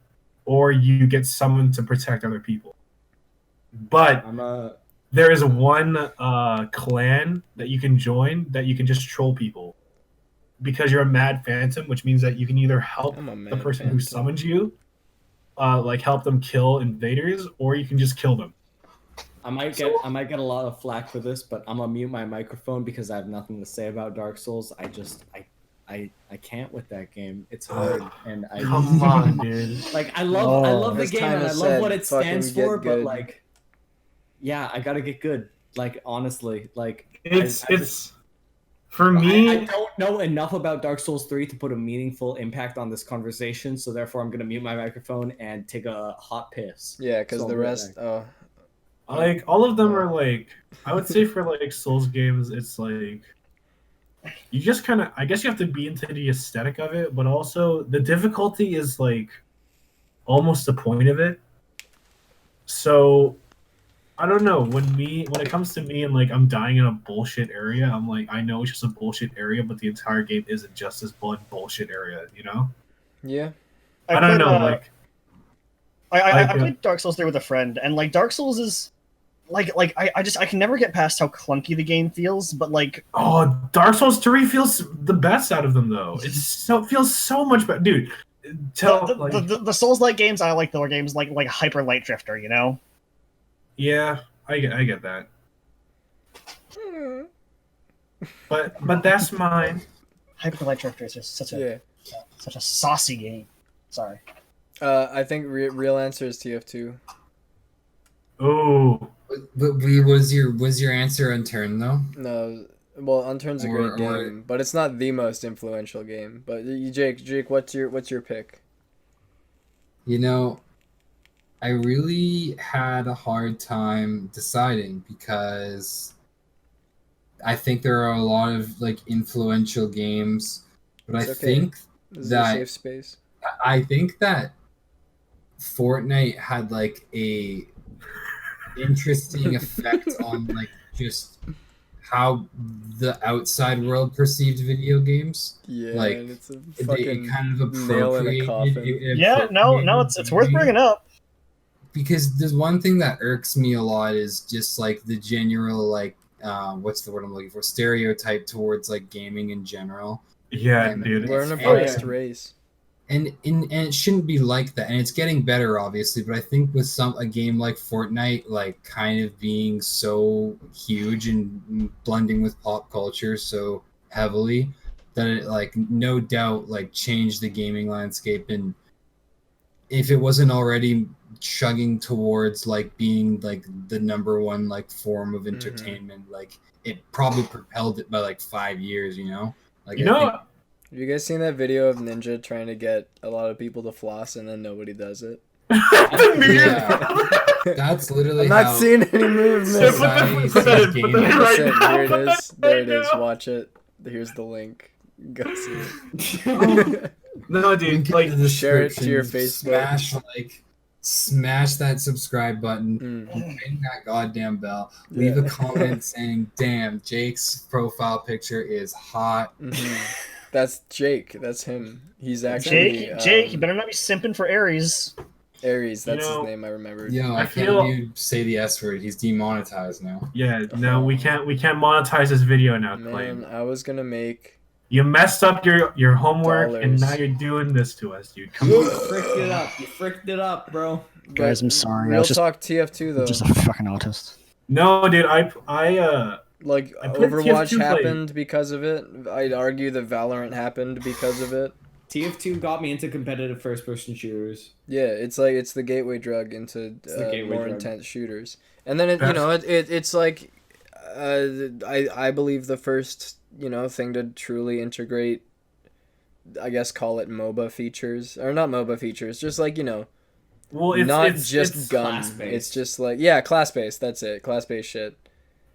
or you get summoned to protect other people. But there is one clan that you can join that you can just troll people because you're a mad phantom, which means that you can either help the person who summons you, like help them kill invaders, or you can just kill them. I might get a lot of flack for this, but I'm gonna mute my microphone because I have nothing to say about Dark Souls. I can't with that game. It's hard, and come on, dude. Like I love the game and I love what it stands for, but like, yeah, I gotta get good. Like honestly, like it's. For me, I don't know enough about Dark Souls 3 to put a meaningful impact on this conversation, so therefore I'm gonna mute my microphone and take a hot piss. Yeah, because the rest, like all of them are like, I would say for like Souls games, it's like you just kind of, I guess you have to be into the aesthetic of it, but also the difficulty is like almost the point of it. So I don't know, when it comes to me and like I'm dying in a bullshit area, I'm like, I know it's just a bullshit area, but the entire game isn't just this bullshit area, you know? Yeah. I don't know, I played Dark Souls 3 with a friend, and like Dark Souls is I can never get past how clunky the game feels, but like Dark Souls 3 feels the best out of them though. It feels so much better, dude. The Souls-like games, I like the games like Hyper Light Drifter, you know? Yeah, I get that. But that's mine. Hyper Light Drifter is just such a saucy game. Sorry. I think real answer is TF2. Oh. But was your answer Unturned though? No. Well, Unturned's a great game, but it's not the most influential game. But Jake, what's your pick? You know, I really had a hard time deciding because I think there are a lot of like influential games, but I think that safe space. I think that Fortnite had like a interesting effect on like just how the outside world perceived video games. Yeah, like and it's a it fucking kind of nail in a appropriated. coffin. Yeah, no, it's worth bringing up. Because there's one thing that irks me a lot is just like the general like what's the word I'm looking for, stereotype towards like gaming in general. Yeah, and dude. We're an oppressed race. And it shouldn't be like that, and it's getting better obviously, but I think with a game like Fortnite like kind of being so huge and blending with pop culture so heavily that it like no doubt like changed the gaming landscape, and if it wasn't already chugging towards like being like the number one like form of entertainment, like it probably propelled it by like 5 years, you know? Like Have you guys seen that video of Ninja trying to get a lot of people to floss and then nobody does it? That's literally I'm not seeing any movement. Here it is. There it is. Watch it. Here's the link. Go see it. No, dude. Like, share it to your Facebook. Smash that subscribe button. Ring that goddamn bell. Leave a comment saying, "Damn, Jake's profile picture is hot." That's Jake. That's him. He's actually Jake. You better not be simping for Aries. Aries. That's his name. I remember. Yo, I feel you say the S word. He's demonetized now. Yeah. No, we can't monetize this video now, Clayton. Man, I was gonna make. You messed up your homework, and now you're doing this to us, dude. Come on. You fricked it up. You fricked it up, bro. Guys, I'm sorry. Real talk TF2 though. I'm just a fucking autist. No, dude. I Overwatch happened because of it. I'd argue that Valorant happened because of it. TF2 got me into competitive first-person shooters. Yeah, it's the gateway drug into more intense shooters. And then it's like I believe the first thing to truly integrate, I guess call it MOBA features, or not MOBA features, just like well, it's just gun. It's just like class-based. That's it, class-based shit.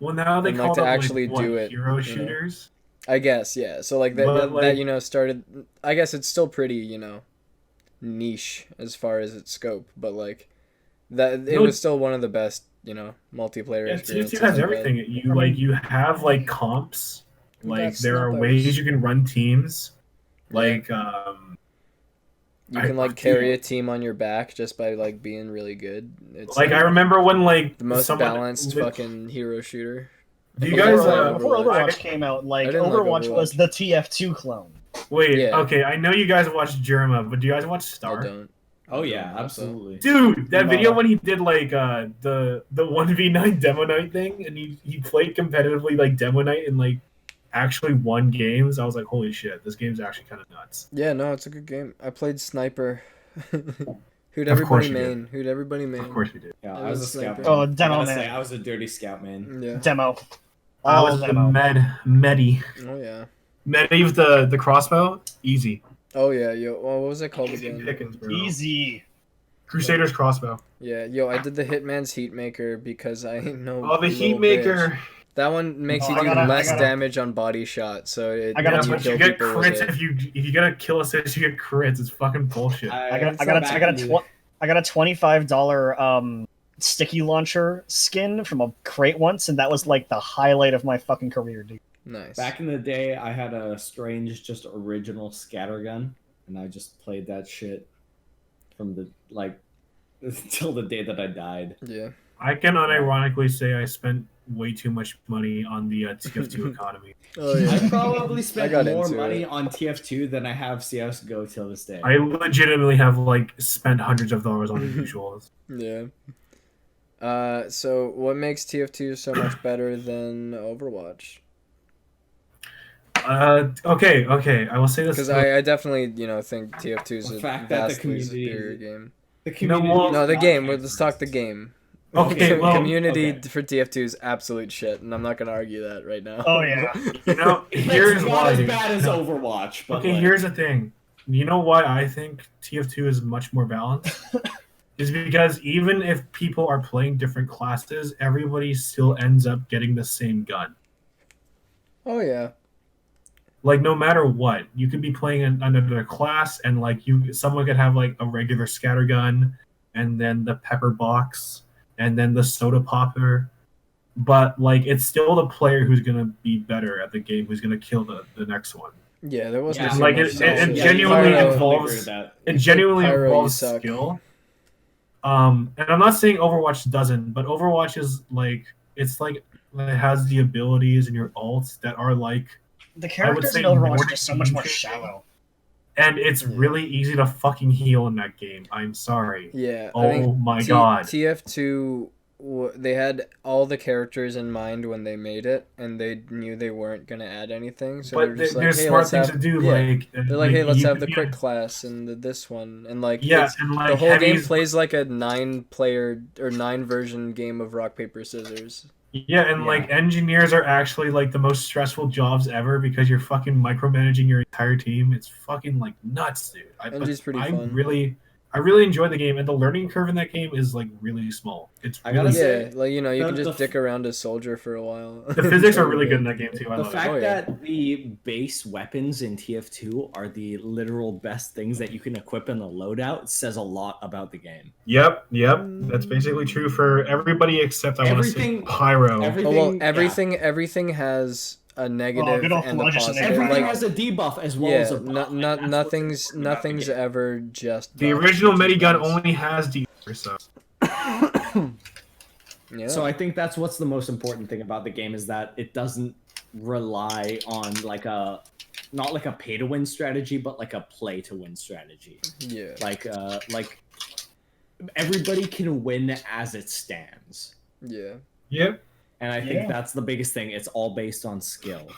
Well, now they call to actually do it. Hero shooters. I guess, yeah. So that started. I guess it's still pretty niche as far as its scope, but like that it was still one of the best multiplayer experiences. TF2 has everything. You have like comps. Like there are ways you can run teams. Like you can like carry a team on your back just by like being really good. It's like I remember when like the most balanced fucking hero shooter. Do you guys before Overwatch came out, like Overwatch was the TF2 clone. Wait, okay, I know you guys watched Jerma, but do you guys watch Star? I don't. Oh yeah, absolutely. Dude, that video when he did like the 1v9 demo night thing, and he played competitively like demo night and like actually won games. I was like, holy shit, this game's actually kind of nuts. Yeah, no, it's a good game. I played Sniper. Who'd everybody main? Of course we did. Yeah, I was a scout. Oh, demo man. I was a dirty scout man. Yeah. Demo. I was the Medi. Oh yeah. Medi with the crossbow, easy. Oh yeah, yo. Well, what was it called again? Pickens, bro. Easy. Crusader's crossbow. Yeah, yo, I did the Hitman's Heatmaker because I know. Oh, the Heatmaker. Bitch. That one makes you do less damage on body shot, so you get crits if you get a kill assist, you get crits. It's fucking bullshit. I got a $25 sticky launcher skin from a crate once, and that was like the highlight of my fucking career, dude. Nice. Back in the day, I had a strange, just original scattergun, and I just played that shit from the until the day that I died. Yeah. I can unironically say I spent way too much money on the TF2 economy. Oh, yeah. I probably spent more money on TF2 than I have CSGO till this day. I legitimately have spent hundreds of dollars on usuals. Yeah. So what makes TF2 so much better than Overwatch? Okay. I will say this because I definitely think TF2 is a vastly superior game. The community. No, the game. Let's talk the game. Okay, well, community for TF2 is absolute shit, and I'm not gonna argue that right now. Oh yeah. Here's why. It's not as bad as Overwatch. But okay, here's the thing. You know why I think TF2 is much more balanced? Is because even if people are playing different classes, everybody still ends up getting the same gun. Oh yeah. Like no matter what, you could be playing another class, and someone could have a regular scattergun. and then the pepper box, and then the soda popper. But like, it's still the player who's gonna be better at the game, who's gonna kill the next one. Yeah, there wasn't. Like it genuinely involves. It genuinely involves skill. And I'm not saying Overwatch doesn't, but Overwatch is like it has the abilities and your ults that are like the characters in Overwatch are just so much more shallow. And it's really easy to fucking heal in that game. I'm sorry. Yeah. Oh my god. TF2, they had all the characters in mind when they made it, and they knew they weren't going to add anything. So but they're just there's smart things to do. They're like, hey, let's have the quick class and this one, and like, the whole game plays like a 9-player or 9-version game of rock paper scissors. Yeah, and like engineers are actually like the most stressful jobs ever because you're fucking micromanaging your entire team. It's fucking like nuts, dude. It's pretty fun. I really enjoy the game, and the learning curve in that game is like really small. It's really, I gotta say, like you can just dick around a soldier for a while. The physics are really good in that game too. The fact that the base weapons in TF2 are the literal best things that you can equip in the loadout says a lot about the game. Yep, that's basically true for everybody except I want to say Pyro. Everything has a negative and a positive. Everything has a debuff as well as a buff. Nothing's ever just. The original Medigun only has debuff, so. So I think that's what's the most important thing about the game is that it doesn't rely on not like a pay to win strategy, but like a play to win strategy. Yeah. Like everybody can win as it stands. Yeah. Yep. And I think that's the biggest thing. It's all based on skill.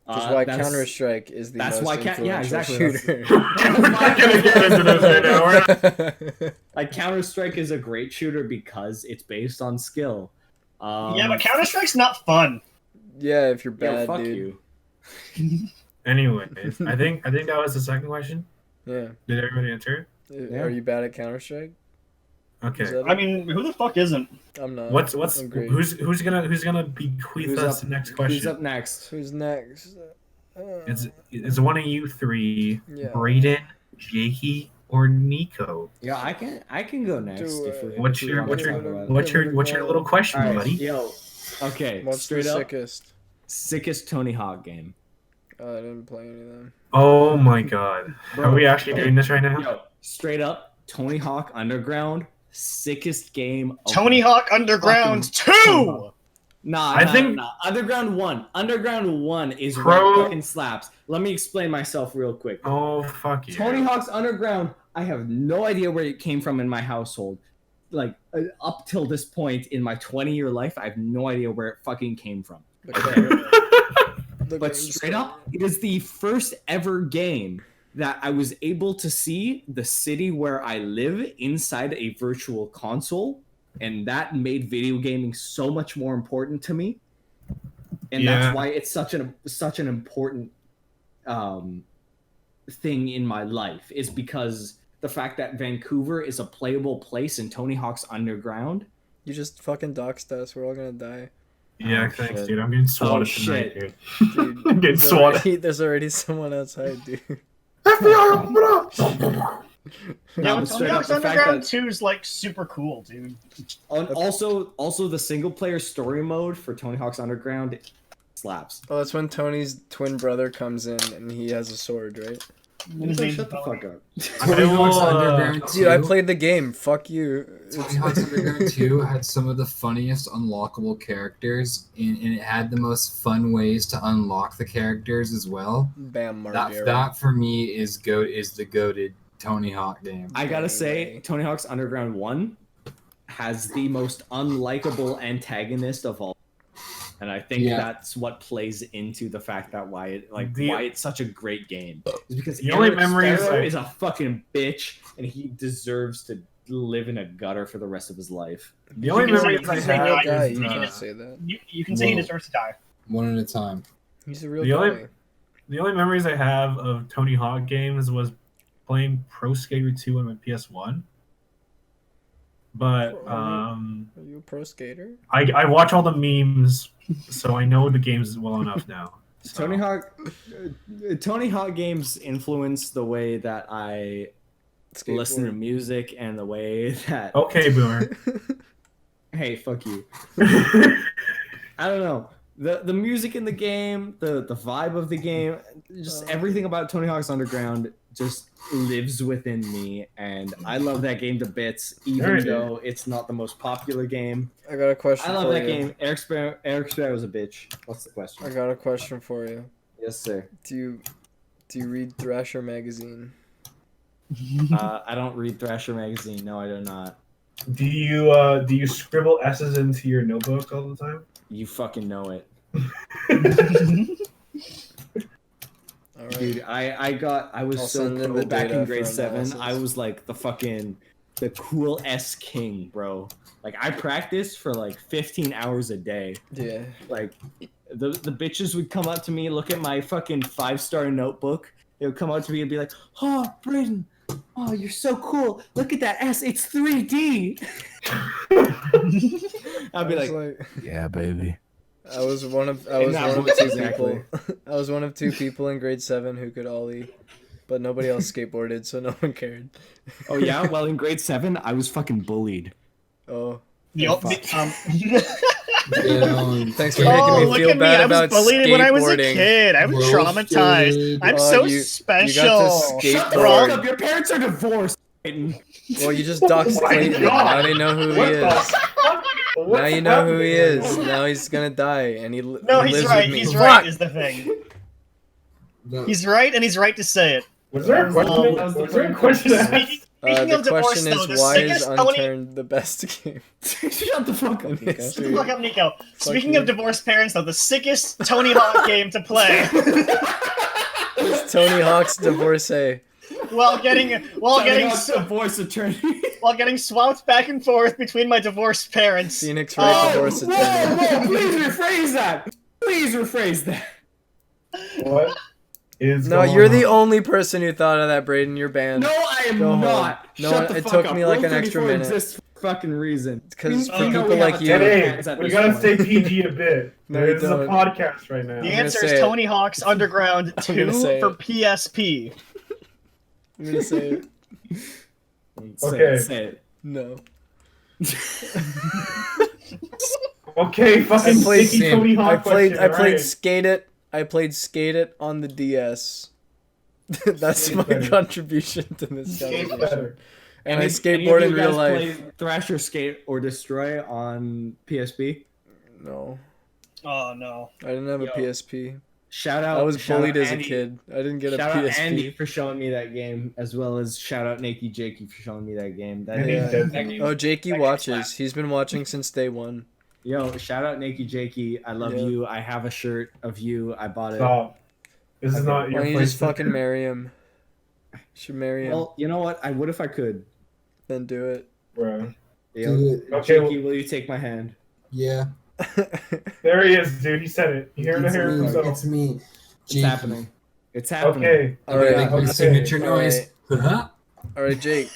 Which is why Counter-Strike is the most influential shooter. We're not going to get into this right now. Like, Counter-Strike is a great shooter because it's based on skill. But Counter-Strike's not fun. Yeah, if you're bad, fuck dude. You. Anyways, I think that was the second question. Yeah. Did everybody answer it? Are you bad at Counter-Strike? Okay. I mean, who the fuck isn't? I'm not. Who's gonna bequeath us the next question? Who's up next? Who's next? It's one of you three. Yeah. Brayden, Jakey, or Nicco? Yeah, I can go next. What's your little question, buddy? Yo, okay. What's straight the up, sickest Tony Hawk game? I didn't play any of them. Oh my god. Bro, are we actually doing this right now? Yo, straight up, Tony Hawk Underground, sickest game. Tony Hawk Underground 2! I think Underground 1. Underground 1 is what fucking slaps. Let me explain myself real quick. Oh, fuck yeah. Tony Hawk's Underground, I have no idea where it came from in my household. Like, up till this point in my 20-year life, I have no idea where it fucking came from. But straight up, it is the first ever game that I was able to see the city where I live inside a virtual console, and that made video gaming so much more important to me. And that's why it's such an important thing in my life, is because the fact that Vancouver is a playable place in Tony Hawk's Underground. You just fucking doxed us. We're all gonna die. Yeah, thanks, dude. I'm getting swatted tonight, dude. I'm getting swatted. There's already someone outside, dude. FBI, what up? No, Tony Hawk's Underground 2 is like super cool, dude. Also, the single player story mode for Tony Hawk's Underground slaps. Oh, that's when Tony's twin brother comes in and he has a sword, right? Shut the fuck up. Dude, I played the game. Fuck you. Tony Hawk's Underground 2 had some of the funniest unlockable characters, and it had the most fun ways to unlock the characters as well. Bam, Margera. That for me is the goated Tony Hawk game. I gotta say, Tony Hawk's Underground 1 has the most unlikable antagonist of all. And I think that's what plays into the fact that why it's such a great game is because the only memory is a fucking bitch and he deserves to live in a gutter for the rest of his life. The only memory I have you can't say that. You can say he deserves to die. One at a time. He's a real guy. The only memories I have of Tony Hawk games was playing Pro Skater 2 on my PS1. But are you a pro skater? I watch all the memes, so I know the games well enough now. So. Tony Hawk games influence the way that I listen to music and the way that. Okay, Boomer. Hey, fuck you. I don't know. The music in the game, the vibe of the game, just everything about Tony Hawk's Underground just lives within me, and I love that game to bits, even though it's not the most popular game. I got a question. I love that game. Eric Sparrow was a bitch. What's the question? I got a question for you. Yes, sir. Do you read Thrasher magazine? I don't read Thrasher magazine. No, I do not. Do you scribble S's into your notebook all the time? You fucking know it. All right. Dude, I was I'll so send in pro the back data in grade for 7. analysis. I was like the cool S king, bro. Like I practiced for like 15 hours a day. Yeah. Like the bitches would come up to me, look at my fucking 5-star notebook. They would come up to me and be like, "Oh, Brayden, oh, you're so cool. Look at that S. It's 3D." I'd be like, Yeah, baby. I was one of two Exactly. people. I was one of 2 people in grade 7 who could ollie, but nobody else skateboarded, so no one cared. "Oh yeah, well in grade 7, I was fucking bullied." Oh, thanks for making me look feel at me. bad I was about bullied when I was a skateboarding. kid. I'm traumatized. I'm Oh, so you special. got to Shut the skateboard. fuck up. Your parents are divorced. Clayton. Well, you just doxed Clayton. Now they know who he is. Now you know who he is. Now he's gonna die, and he No, he he's lives right. with me. He's Fuck! right is the thing. He's right, and he's right to say it. Was there a question? Was there a question? Speaking The of divorce, question though, is, the why is sickest Tony... Unturned the best game? Shut the fuck up, Nico. History? Shut the fuck up, Nico. Speaking you. of divorced parents, though, the sickest Tony Hawk game to play It's Tony Hawk's divorcee. while getting divorce attorney. while getting swapped back and forth between my divorced parents. Phoenix Wright divorce attorney. Whoa, please rephrase that. Please rephrase that. What is No, going you're the on? only person who thought of that, Brayden. You're banned. No, I am Go home. not. No, Shut the it fuck took up. me like Rule an extra 34 minute. exists for a fucking reason. Because for You know people we have like a you, ton of Hey, fans at we this gotta point. stay PG a bit. No, you This is a don't. podcast right now. The gonna answer say is it. Tony Hawk's Underground I'm gonna 2 say for it. PSP. I'm gonna say it. Okay. Say it. No. Okay, fucking sticky Tony Hawk question, I played alright. Skate It. I played Skate It on the DS. That's Skate's my better. contribution to this Skate's conversation. better. And I Any of skateboard you in real guys life. play Thrasher Skate or Destroy on PSP? No, Oh no. I didn't have a Yo. PSP. Shout out. I was shout bullied out as a Andy. kid. I didn't get a Shout out PSP. Andy for showing me that game, as well as shout out Nakey Jakey for showing me that game. That, Andy's Yeah. dead. that game. Oh, Jakey That watches. slaps. He's been watching since day 1. Yo, shout out Nakey Jakey. I love Yeah. you. I have a shirt of you. I bought it. Stop. This is Okay. not Why your don't you place. just fucking marry him? You should marry him. Well, you know what? I would if I could. Then do it. Bro. Yo, Do it. Okay, Jakey, will you take my hand? Yeah. There he is, dude. He said it. You hear It's it me. himself. It's me. It's Jakey. happening. It's happening. Okay. All right. Make my Okay. signature All noise. Huh? All right, Jake.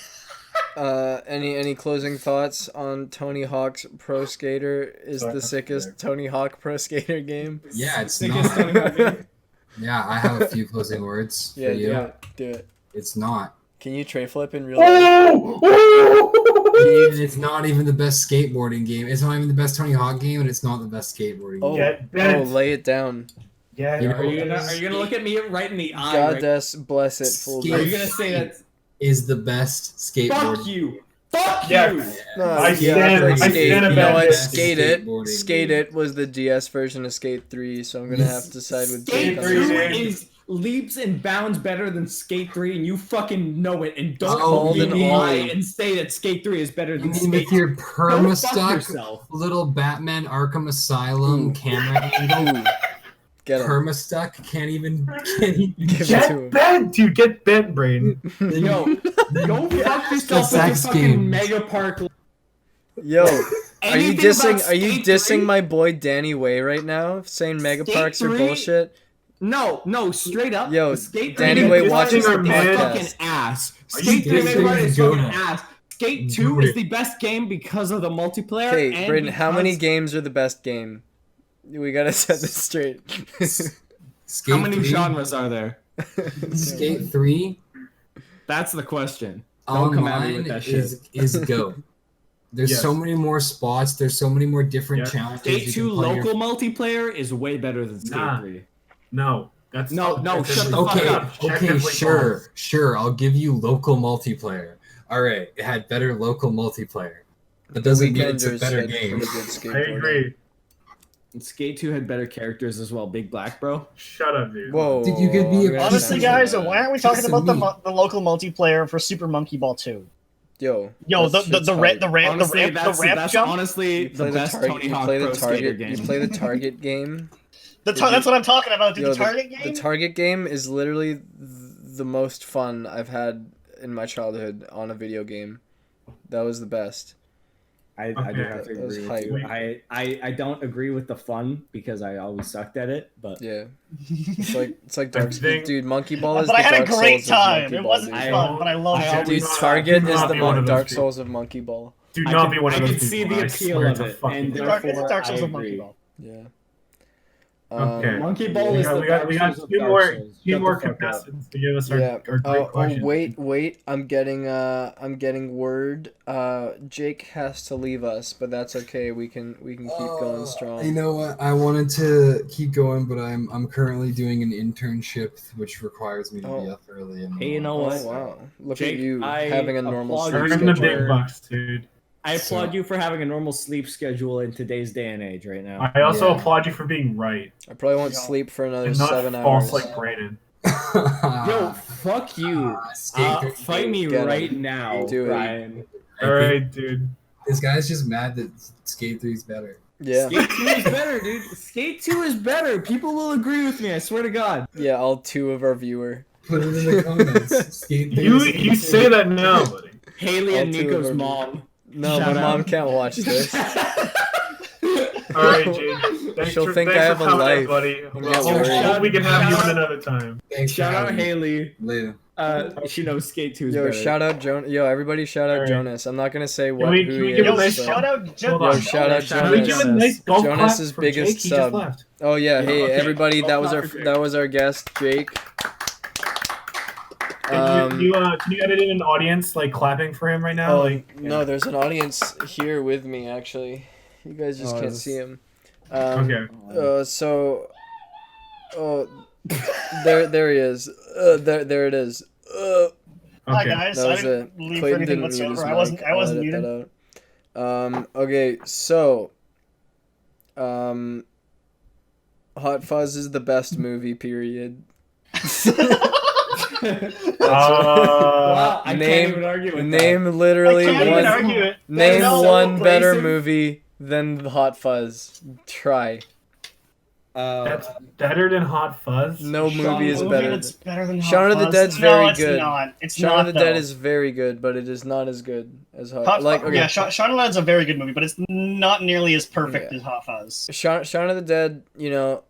Any closing thoughts on Tony Hawk's Pro Skater? Is the sickest Tony Hawk Pro Skater game? Yeah, it's Sickest Tony Hawk not. game. Yeah, I have a few closing words for Yeah, you. do it. Do it. It's not. Can you tray flip in real life? Oh! And it's not even the best skateboarding game. It's not even the best Tony Hawk game, and it's not the best skateboarding Oh, game. Get bent. lay it down. Yeah. You Are you gonna look at me right in the eye? God Right? bless it. Full Skate Are you gonna say that? is the best skateboarding. Fuck you! Fuck Yeah. you! No, I yeah, stand- played I Skate. stand You know about what? this. Skate It. Skateboarding Skate game. It was the DS version of Skate 3, so I'm gonna have to side with Skate Jake on 3 this 2 one. is leaps and bounds better than Skate 3, and you fucking know it. And don't called look an me in the eye ollie. and say that Skate 3 is better You than mean Skate with your 2. Go fuck perma-stuck yourself. little Batman Arkham Asylum Ooh. camera angle? Get him. Perma-stuck can't even Give it to Get him. bent, dude. Get bent, brain. Yo, go fuck yourself with your sex fucking games. Mega Park. Yo, are you Anything dissing? about Are you Skate dissing 3? my boy Danny Way right now? Saying mega Skate parks are 3? bullshit. No, straight up. Yo, Skate Danny 3 Way is watches the fucking podcast. ass. Are you Skate 3 dissing Mega is Jonah? fucking ass. Skate 2 Do is it. the best game because of the multiplayer. Okay, and Brayden, how many because- games are the best game? We gotta set this straight. Skate How many 3? genres are there? Skate 3? That's the question. Don't come at me with online that shit. is go. There's Yes. so many more spots. There's so many more different Yes. challenges. Skate you 2 can play local multiplayer is way better than Skate Nah. 3. No, that's No, that's shut the just- fuck Okay, up. okay, Objectively sure, false. sure. I'll give you local multiplayer. All right, it had better local multiplayer. That doesn't mean it's a Weekenders better had game. pretty good I skateboarding. agree. And Skate 2 had better characters as well. Big Black, bro. Shut up, dude. Whoa. Did you give me a I'm gonna Honestly, piece censor guys, that. why aren't we talking Piece about of meat. the local multiplayer for Super Monkey Ball 2? Yo, Yo, that shit's the hype. ramp Honestly, the that's ramp jump. honestly You the play the best target. Tony You Hawk play the Pro Skater target. game. You play the target game. That's what I'm talking about, dude. Yo, The target game. The target game is literally the most fun I've had in my childhood on a video game. That was the best. I do Okay. have to That was agree hype. with you. I don't agree with the fun because I always sucked at it, but Yeah, it's like Dark Souls. think- Dude, Monkey Ball is but the I had Dark a great Souls of time. Monkey It Ball, wasn't dude. fun, but I loved I it. Dude, always- Target do is not the be one of Dark those Souls of Monkey Ball. Do I not can- be one of I those can see people. the I appeal swear of to it, fucking and God. It's Dark Souls I of Monkey agree. Ball. Yeah. Okay. Monkey Ball We is the got, we got, Dark we got Souls of two Dark more, Souls. two Shut more the fuck up. contestants to give us our, Yeah. our great questions. Wait. I'm getting word. Jake has to leave us, but that's okay. We can keep going strong. You know what? I wanted to keep going, but I'm currently doing an internship, which requires me to be up early. In the Hey, you know morning. what? Oh wow! Look Jake, at you I having a normal applaud sleep you. Earn the schedule. big bucks, dude. I applaud So- you for having a normal sleep schedule in today's day and age right now. I also Yeah. applaud you for being right I probably won't Yeah. sleep for another and not 7 false hours. like Brayden. Yo, fuck you. Skate 3. Fight me Get him. right now, Do it. Brian. I All think right, dude. this guy's just mad that Skate 3 is better. Yeah, Skate 2 is better, dude. Skate 2 is better. People will agree with me, I swear to God. yeah. All 2 of our viewer. Put it in the comments. Skate 3 You say that now, buddy. Haley and All 2 of Nico's our- mom. No, Shout my mom out. can't watch this. All right, Jake. Thanks She'll for, think thanks I for have a coming in, life. buddy. I'm Well, not worried. hope we can have you Shout on out- another time. Thanks Shout for out having me. Haley. Later. She knows Skate 2 is Yo, better. shout out Jonas. Yo, everybody, shout out Alright. Jonas. I'm not gonna say Can we who give he a is. nice so- Shout out Hold Yo, on. shout out Shout Can we out give Jonas. a nice golf Jonas' clap for biggest Jake? He sub. just left. Oh yeah, Yeah, hey okay. everybody, that Golf was clap our for Jake. that was our guest, Jake. Can you edit in an audience like clapping for him right now? Oh Like, no, there's an audience here with me actually. You guys just can't see him. okay. There he is. There it is. Hi Okay. guys, That I was didn't it. leave for Clayton anything didn't mute his whatsoever. mic. I wasn't I'll edit muted. that out. Okay, so Hot Fuzz is the best movie, period. Wow, I Name- can't even argue with Name literally I can't even one argue it. name No, one better abrasive. movie than Hot Fuzz. Try. That's better than Hot Fuzz. No Shaun movie is Movie better. That's better than Shaun Hot of the Fuzz. Dead's No, very it's good. Not. It's Shaun not. of the Dead though. is very good, but it is not as good as Hot. Hot like Fuzz. okay. Yeah, Shaun of the Dead's a very good movie, but it's not nearly as perfect Yeah. as Hot Fuzz. Shaun of the Dead, you know,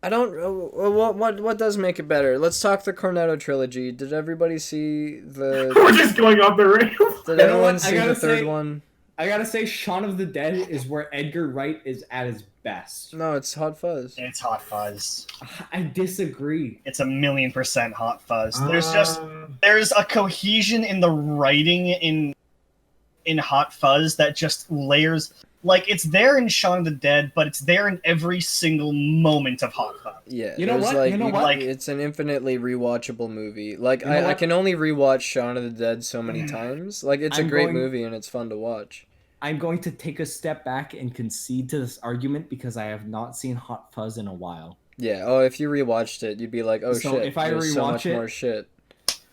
I don't. What does make it better? Let's talk the Cornetto trilogy. Did everybody see the? We're just going off the rails. Did know everyone what? I see the gotta third say- one? I gotta say, Shaun of the Dead is where Edgar Wright is at his best. No, it's Hot Fuzz. It's Hot Fuzz. I disagree. It's 1,000,000% Hot Fuzz. Um, There's a cohesion in the writing in Hot Fuzz that just layers. Like, it's there in Shaun of the Dead, but it's there in every single moment of Hot Fuzz. Yeah, You know there's what? Like, You know what? Like, it's an infinitely rewatchable movie. Like You know I what? can only rewatch Shaun of the Dead so many times. Like it's a I'm great going- movie and it's fun to watch. I'm going to take a step back and concede to this argument because I have not seen Hot Fuzz in a while. Yeah. Oh, if you rewatched it, you'd be like, oh So shit. if I there's so rewatch much it- more shit.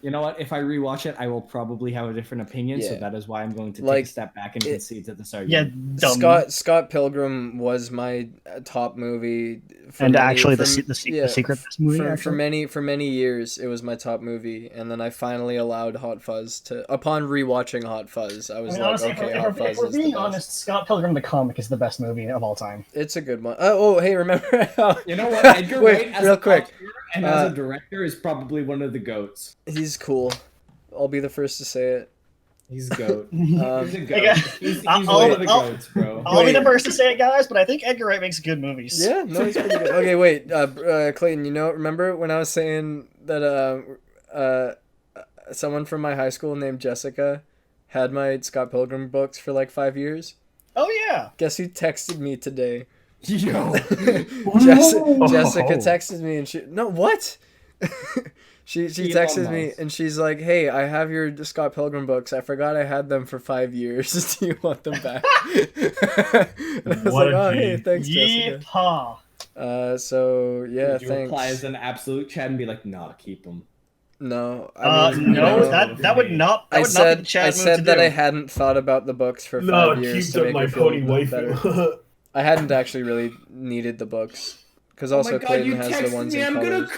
You know what? If I rewatch it, I will probably have a different opinion. So Yeah. that is why I'm going to take Like, a step back and it- concede to this Yeah, argument. dumb. Scott Pilgrim was my top movie. For And many- actually, for- the yeah, secret of this movie. for actually. many years it was my top movie, and then I finally allowed Hot Fuzz to. Upon rewatching Hot Fuzz, I was I mean, like, honestly, okay, if Hot we're Fuzz is the being best. honest, Scott Pilgrim the comic is the best movie of all time. It's a good one. Hey, remember how? You know what? Edgar Wait, Wright as real a quick. author and as a director is probably one of the goats. He's cool. I'll be the first to say it. He's goat. He's a Um, goat. Okay. He's I'll- one of the I'll- goats, bro. I'll be Wait. the first to say it, guys, but I think Edgar Wright makes good movies. yeah, no, he's pretty good. Okay, wait, Clayton. You know, remember when I was saying that someone from my high school named Jessica had my Scott Pilgrim books for like 5 years. Oh yeah. Guess who texted me today? Yo. Jessica texted me and what? she texted me and she's like, "Hey, I have your Scott Pilgrim books. I forgot I had them for 5 years. Do you want them back?" And I was like, "Oh, hey, thanks, Jessica." So yeah, Would you thanks. reply as an absolute Chad and be like, "Nah, keep them." No, no, that would not. I said that I hadn't thought about the books for 5 years to make me feel better. I hadn't actually really needed the books because also Clayton has the ones in colors.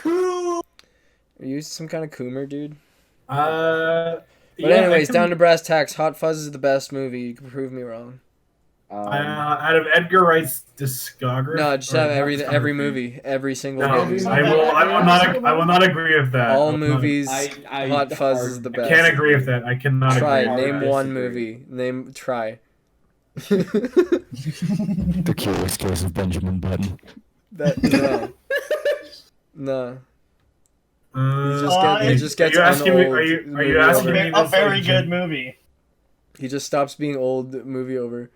Are you some kind of coomer, dude? But anyways, down to brass tacks. Hot Fuzz is the best movie. You can prove me wrong. Out of Edgar Wright's discography. No, just have every movie, every single movie. I will not agree with that. All movies. Hot Fuzz is the best. I can't agree with that. I cannot try. agree. Name one movie. Try. The Curious Case of Benjamin Button. No. He just gets are you asking me a very good movie? He just stops being old movie over.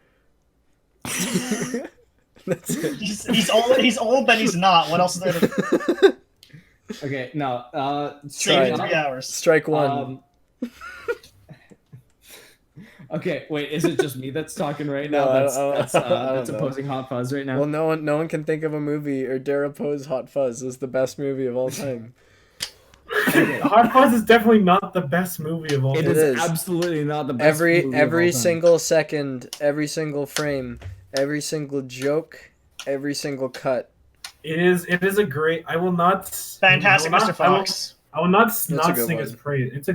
That's it. He's old, but he's not. What else is there to... Okay, no. Save 3 hours. Strike one. Okay, wait. Is it just me that's talking right now? That's opposing Hot Fuzz right now. Well, no one can think of a movie or dare oppose Hot Fuzz as the best movie of all time. Okay. Hot Fuzz is definitely not the best movie of all time. It is absolutely not the best movie of all time. Every single second, every single frame, every single joke, every single cut. It is a great. I will not. Fantastic, Mr. Fox. I will not sing his praise.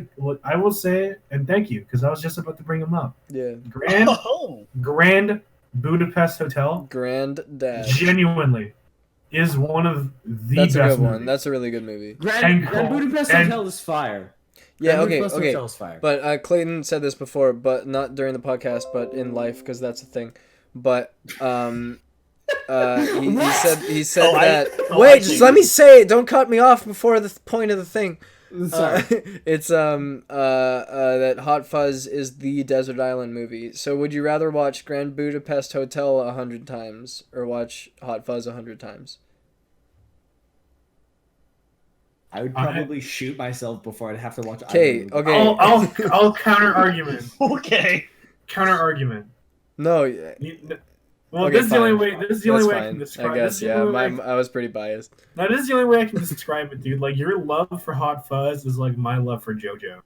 I will say, and thank you, because I was just about to bring him up. Yeah. Grand Budapest Hotel. Grand Dad. Genuinely is one of the That's best a good one. movies. That's a really good movie. Grand Budapest Hotel is fire. Yeah, okay. Fire. But Clayton said this before, but not during the podcast, but in life, because that's a thing. But he said just let me say it. Don't cut me off before the point of the thing. Sorry. It's that Hot Fuzz is the desert island movie. So would you rather watch Grand Budapest Hotel 100 times or watch Hot Fuzz 100 times? I would probably shoot myself before I'd have to watch. Okay. I'll counter argument. Okay. Counter argument. No. Well, okay, this is the only way. This is the only way I can describe. I guess I was pretty biased. Now this is the only way I can describe it, dude. Like your love for Hot Fuzz is like my love for JoJo.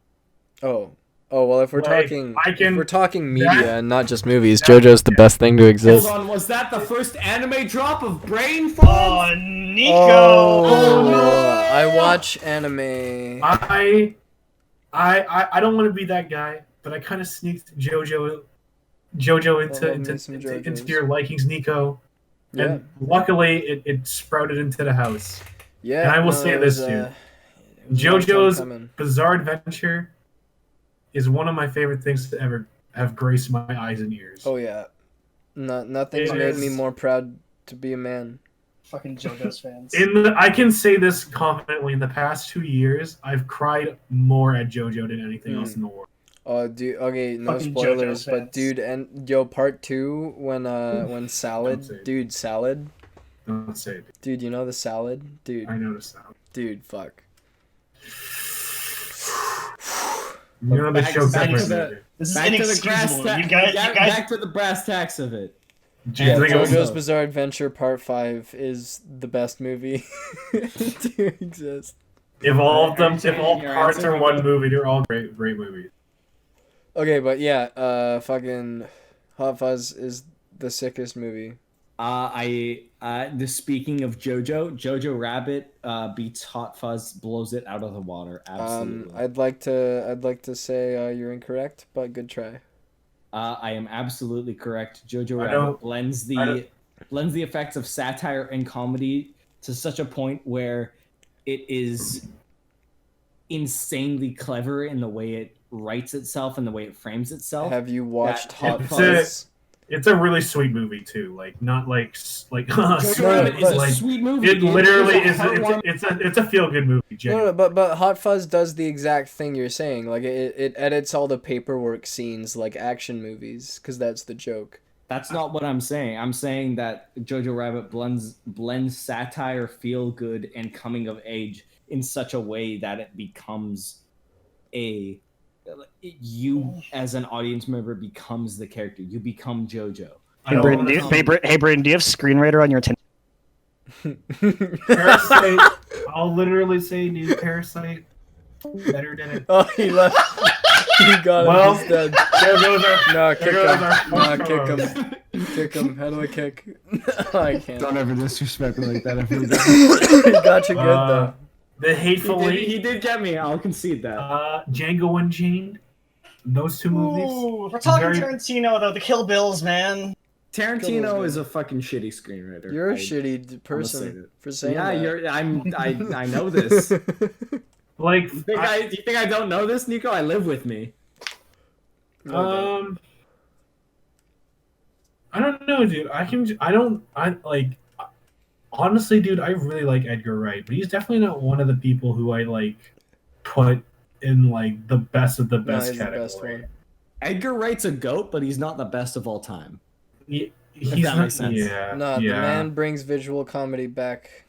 Oh well, if we're talking, if we're talking media and not just movies, JoJo's the best thing to exist. Hold on, was that the first anime drop of BRAIN? Oh, Nicco! Oh, I watch anime. I don't want to be that guy, but I kind of sneaked JoJo into your likings, Nicco. Yeah. And luckily, it sprouted into the house. Yeah. And I will say this, dude. JoJo's Bizarre Adventure is one of my favorite things to ever have graced my eyes and ears. Oh, yeah. Nothing's made me more proud to be a man. Fucking JoJo's fans. I can say this confidently. In the past 2 years, I've cried more at JoJo than anything else in the world. Oh, dude. Okay, no Fucking spoilers, but dude, and part 2 when Salad, dude, Salad. Don't say it. Dude, you know the Salad, dude. I know the Salad. Dude, fuck. You know the show. This is inexcusable. You guys. Back to the brass tacks of it. Yeah, JoJo's Bizarre Adventure Part 5 is the best movie to exist. If all parts are one movie, they're all great movies. Okay, but yeah, fucking Hot Fuzz is the sickest movie. Speaking of Jojo Rabbit beats Hot Fuzz, blows it out of the water. Absolutely. I'd like to say you're incorrect, but good try. I am absolutely correct. Jojo Rabbit blends the effects of satire and comedy to such a point where it is insanely clever in the way it writes itself and the way it frames itself. Have you watched Hot Fuzz? It's a really sweet movie too. Like not like Jojo Rabbit is a sweet movie. It literally is. It's a feel good movie. No, but Hot Fuzz does the exact thing you're saying. Like it edits all the paperwork scenes like action movies, because that's the joke. That's not what I'm saying. I'm saying that Jojo Rabbit blends satire, feel good, and coming of age in such a way that it becomes you as an audience member becomes the character. You become JoJo. Hey, Brayden, do you have screenwriter on your Parasite. I'll literally say, dude, Parasite better than it. Oh, he left. He got him. He's dead. There goes our. No, kick him. No, kick him. Kick him. How do I kick? I can't. Don't ever disrespect me like that. I feel He got you good though. The Hateful Eight. He did get me. I'll concede that. Django Unchained. Those two movies. Ooh, we're talking Tarantino though. The Kill Bills, man. Tarantino is a fucking shitty screenwriter. You're a shitty person for saying that. Yeah, I know this. Like, you think I don't know this, Nicco? I live with me. I don't know, dude. Honestly, dude, I really like Edgar Wright, but he's definitely not one of the people who I like put in like the best of the best category. The best one. Edgar Wright's a goat, but he's not the best of all time. He's that makes sense. Yeah. No, the man brings visual comedy back.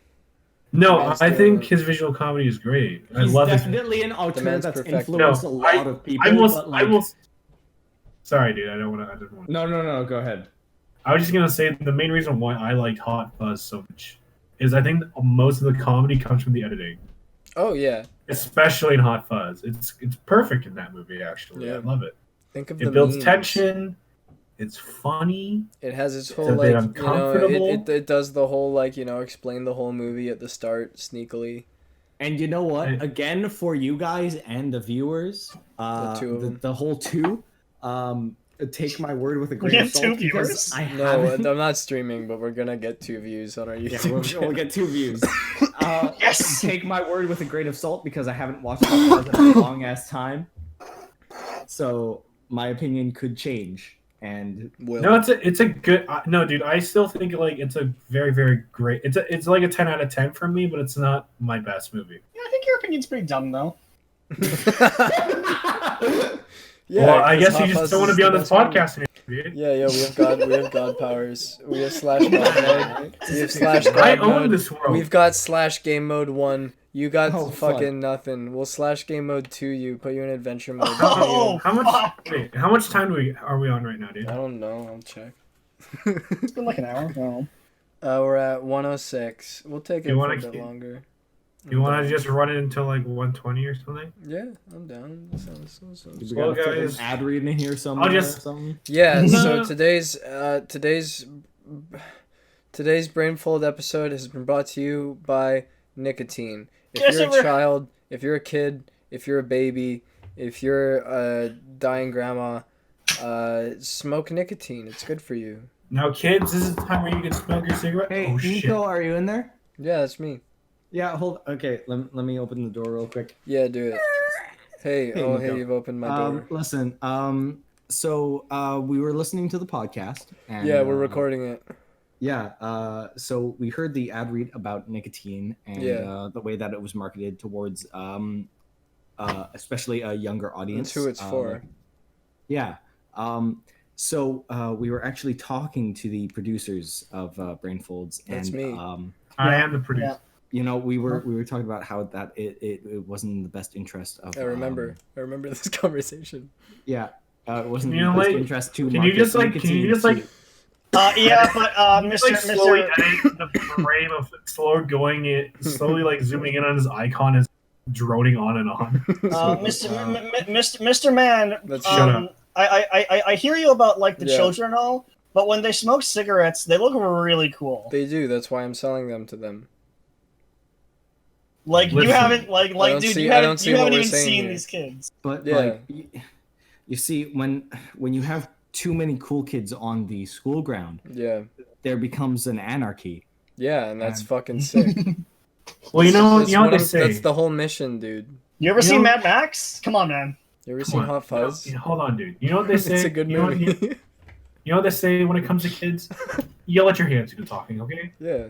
No, I think his visual comedy is great. I love it. He's definitely an auteur that's influenced a lot of people. Sorry, dude. I didn't want to. No. Go ahead. I was just gonna say the main reason why I liked Hot Fuzz so much is I think most of the comedy comes from the editing. Oh yeah. Especially in Hot Fuzz, it's perfect in that movie. Actually, I love it. Think of it builds tension. It's funny. It has its whole it does the whole explain the whole movie at the start sneakily. And you know what? Again, for you guys and the viewers, the whole two, take my word with a grain of salt. Because I'm not streaming, but we're gonna get 2 views on our YouTube. Yeah, we'll get 2 views. Yes. Take my word with a grain of salt because I haven't watched it in a long ass time. So my opinion could change. And no, it's a good no, dude. I still think like it's a very, very great. It's like a 10 out of 10 for me, but it's not my best movie. Yeah, I think your opinion's pretty dumb though. Yeah, well, I guess you just don't want to be on this podcast anymore, dude. Yeah, we have god powers. We have slash god mode. We have slash god I mode. own this world. We've got slash game mode 1. You got fucking nothing. We'll slash game mode 2 you, put you in adventure mode. How much time are we on right now, dude? I don't know, I'll check. It's been like an hour. No. We're at 106. We'll take it for a bit longer. You want to just run it until like 120 or something? Yeah, I'm down. Well, guys, ad read in here somewhere. Yeah. So today's Brainfold episode has been brought to you by nicotine. If you're a child, if you're a kid, if you're a baby, if you're a dying grandma, smoke nicotine. It's good for you. Now, kids, this is the time where you can smoke your cigarette. Hey, Nicco, are you in there? Yeah, that's me. Yeah, okay, let me open the door real quick. Yeah, do it. Hey, you've opened my door. Listen, so we were listening to the podcast. And, yeah, we're recording it. Yeah, so we heard the ad read about nicotine and the way that it was marketed towards especially a younger audience. That's who it's for. Yeah. So we were actually talking to the producers of Brainfolds. That's and, me. I am the producer. Yeah. You know, we were talking about how that it wasn't in the best interest of. I remember this conversation. Yeah, it wasn't in the best interest to. Can you just like? Yeah, but Mr. Slowly edit the frame of slowly like zooming in on his icon as droning on and on. Mr. Man, shut up. I hear you about like the children and all, but when they smoke cigarettes, they look really cool. They do. That's why I'm selling them to them. Like you haven't dude, you haven't even seen these kids. But like, you see, when you have too many cool kids on the school ground, there becomes an anarchy. Yeah, and that's fucking sick. Well, you know what they say. That's the whole mission, dude. You ever seen Mad Max? Come on, man. You ever seen Hot Fuzz? Hold on, dude. You know what they say? It's a good movie. You know what they say when it comes to kids? Yell at your hands do the talking, okay? Yeah.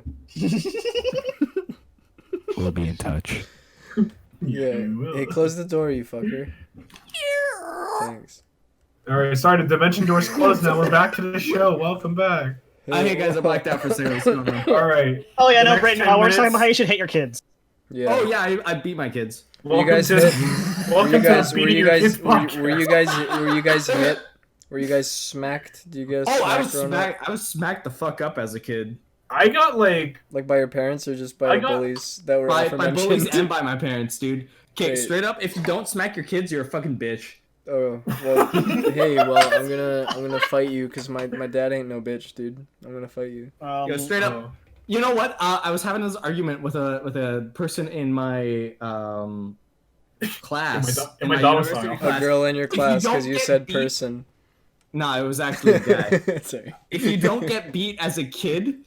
We'll be in touch. Yeah. Hey, close the door, you fucker. Thanks. All right, sorry, the dimension door's closed now. We're back to the show. Welcome back. Hey guys, I blacked out for a second. What's going on? All right. Oh yeah, no, Brayden. We're talking about how you should hit your kids. Yeah. Oh yeah, I beat my kids. Were you guys hit? Were you guys hit? Were you guys smacked? Do you guys? Oh, I was smacked the fuck up as a kid. I got like by your parents or just by the bullies that were by bullies and by my parents, dude. Okay, straight up, if you don't smack your kids, you're a fucking bitch. Oh well, hey, I'm gonna fight you because my dad ain't no bitch, dude. I'm gonna fight you. Yo, straight up. You know what? I was having this argument with a person in my class. In my domicile. A girl in your class because you said person. No, it was actually a guy. Sorry. If you don't get beat as a kid,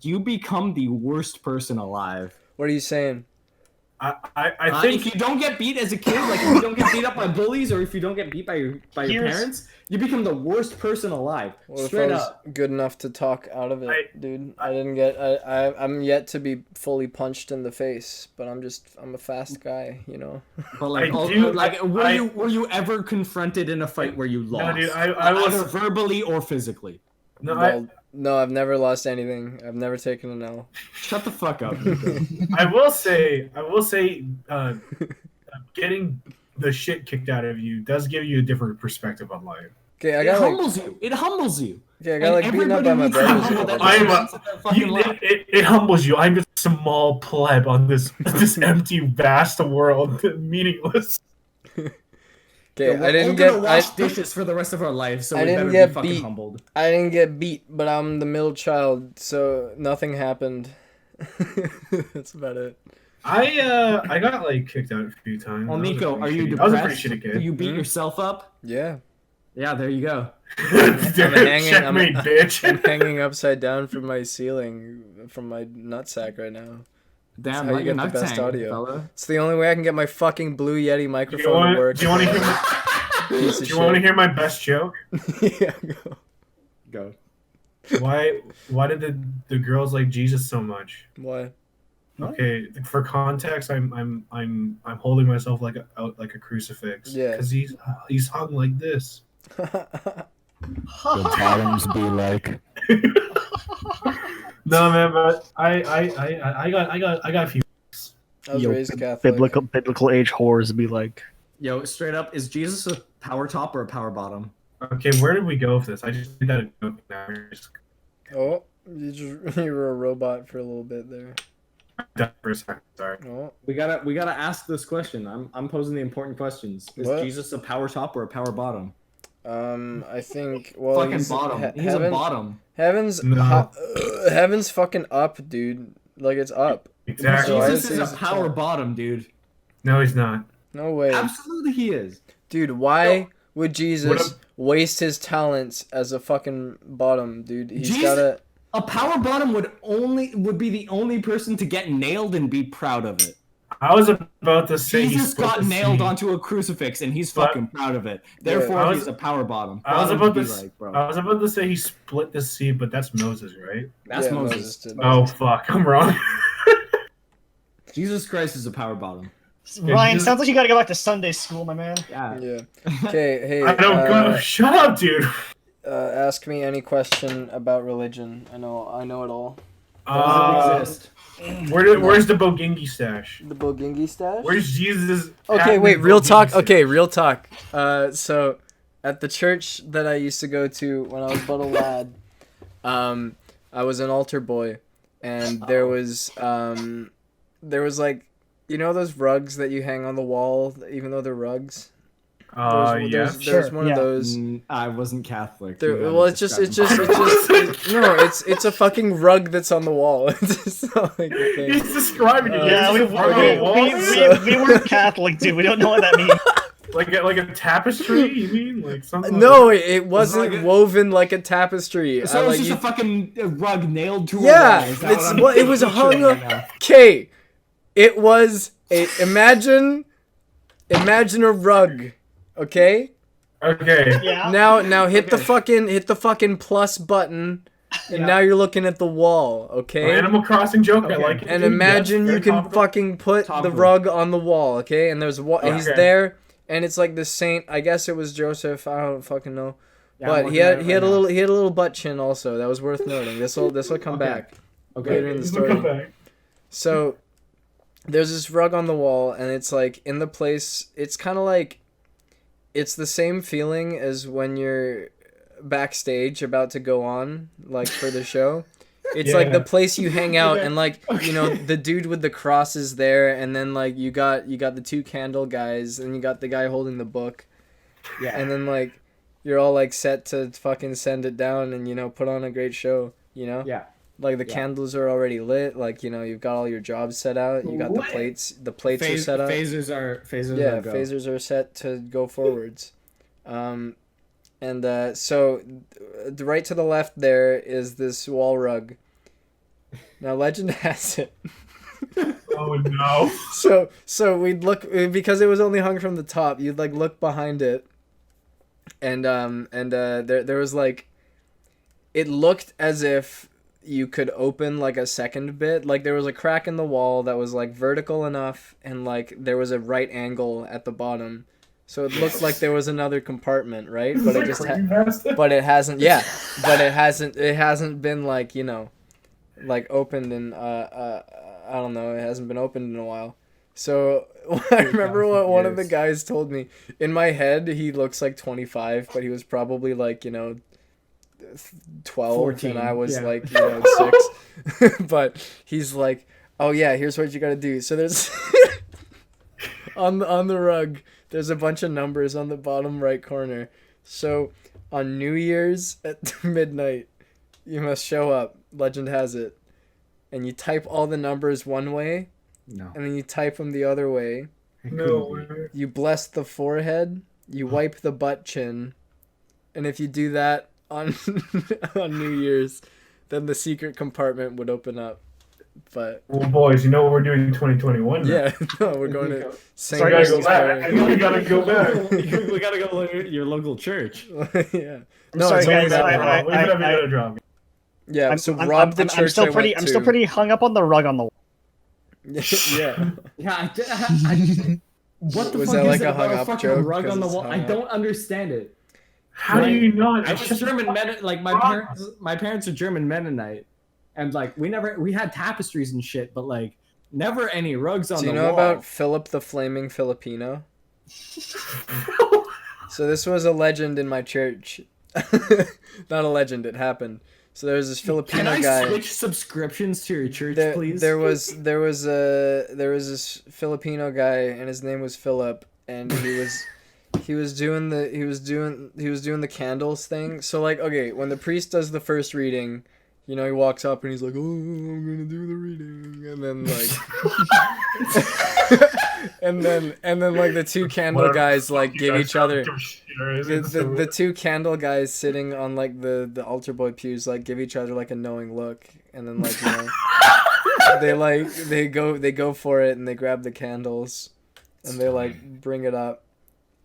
you become the worst person alive. What are you saying? I think if you don't get beat as a kid, like if you don't get beat up by bullies or if you don't get beat by your parents, you become the worst person alive. Well, straight if I was up. good enough to talk out of it, dude. I'm yet to be fully punched in the face, but I'm a fast guy, you know. But like, were you ever confronted in a fight where you lost? No, dude, I was either verbally or physically. No, I've never lost anything. I've never taken an L. Shut the fuck up. I will say, getting the shit kicked out of you does give you a different perspective on life. Okay, It humbles you. Okay, I got like beaten up by my brothers. It humbles you. I'm just a small pleb on this empty, vast world, meaningless. Okay, I didn't get wash dishes for the rest of our lives, so we better be fucking humbled. I didn't get beat, but I'm the middle child, so nothing happened. That's about it. I got like kicked out a few times. Well, Nicco, are you depressed? I was a pretty shitty kid. Do you beat yourself up? Yeah. Yeah, there you go. I'm hanging upside down from my ceiling from my nutsack right now. Damn, how you get the best audio. Fella. It's the only way I can get my fucking Blue Yeti microphone to work. Do you want to hear my best joke? Yeah, go. Why did the girls like Jesus so much? Why? Okay, for context, I'm holding myself like a crucifix. Yeah. Because he's hung like this. The bottoms be like. No man, but I got a few. I was raised Catholic. Biblical age whores be like. Yo, straight up, is Jesus a power top or a power bottom? Okay, where did we go with this? I just did that joke now. Oh, you were a robot for a little bit there. For a second, sorry. Oh. We gotta ask this question. I'm posing the important questions. Is Jesus a power top or a power bottom? I think fucking bottom. He's a bottom. Heaven's fucking up, dude. Like it's up. Exactly. Jesus is a power bottom, dude. No, he's not. No way. Absolutely, he is. Dude, why would Jesus waste his talents as a fucking bottom, dude? A power bottom would be the only person to get nailed and be proud of it. I was about to say Jesus got nailed onto a crucifix and he's fucking proud of it. Therefore, he's a power bottom. I was about to say he split the sea, but that's Moses, right? That's Moses. Oh fuck, I'm wrong. Jesus Christ is a power bottom. Ryan, sounds like you gotta go back to Sunday school, my man. Yeah. Okay, hey. I don't go. Shut up, dude. Ask me any question about religion. I know it all. Does it exist? Where's the Bogingi stash? The Bogingi stash? Where's Jesus? Okay, wait, real talk. Okay, real talk. So at the church that I used to go to when I was but a lad, I was an altar boy, and there was like, you know those rugs that you hang on the wall, even though they're rugs. There's one of those. I wasn't Catholic. It's a fucking rug that's on the wall. It's not like a thing. He's describing it. Yeah, we weren't Catholic, dude. We don't know what that means. Like a tapestry? You mean like something? No, it wasn't woven like a tapestry. So it's just a fucking rug nailed to a wall. Yeah, it was hung up. Okay, it was imagine a rug. Okay, Okay. Yeah. Now hit the fucking plus button, and now you're looking at the wall, okay? Animal Crossing joke. I like it. And dude. imagine Yes, you can topical. fucking put the rug on the wall, okay? And there's he's there, and it's like the saint. I guess it was Joseph. I don't fucking know. Yeah, But he had a little butt chin also. That was worth noting. This will come back later in the story. So there's this rug on the wall, and it's like in the place. It's kind of like it's the same feeling as when you're backstage about to go on, like for the show. It's like the place you hang out, and like you know the dude with the cross is there, and then like you got the two candle guys, and you got the guy holding the book, and then like you're all like set to fucking send it down and put on a great show, like the candles are already lit, like you've got all your jobs set out, you got the plates are set up, phasers are phasers are set to go forwards. So right to the left there is this wall rug. Now legend has it. Oh no. So we'd look, because it was only hung from the top, you'd like look behind it, and there was like, it looked as if you could open like a second bit, like there was a crack in the wall that was like vertical enough, and like there was a right angle at the bottom. So it looked like there was another compartment, right? But it just it hasn't been like, like opened in I don't know, it hasn't been opened in a while. So I remember what one of the guys told me. In my head, he looks like 25, but he was probably like, 12, 14, and I was like, 6. But he's like, "Oh yeah, here's what you got to do." So there's on the rug, there's a bunch of numbers on the bottom right corner. So on New Year's at midnight, you must show up. Legend has it. And you type all the numbers one way. No. And then you type them the other way. No. You bless the forehead. You wipe the butt chin. And if you do that on on New Year's, then the secret compartment would open up. But well, boys, you know what we're doing in 2021 now. Yeah, no, we're going to St. We gotta go back. We gotta go back. We gotta go to your local church. Yeah. No, sorry, guys. Yeah, so rob the church. I'm still pretty hung up on the rug on the wall. Yeah. Yeah. What the was fuck that is like it a about hung a up fucking joke? rug on the wall? I don't understand it. How do you not? I was German Mennonite. Like my parents are German Mennonite, and like we had tapestries and shit, but like never any rugs on the wall. Do you know about Philip the Flaming Filipino? So this was a legend in my church. Not a legend, it happened. So there was this Filipino guy. Can I switch subscriptions to your church, please? There was this Filipino guy, and his name was Philip, and he was doing the candles thing. So like, okay, when the priest does the first reading, he walks up and he's like, "Oh, I'm gonna do the reading," and then like, and then like the two candle guys like give each other the two candle guys sitting on like the altar boy pews like give each other like a knowing look, and then like they go for it and they grab the candles and they like bring it up.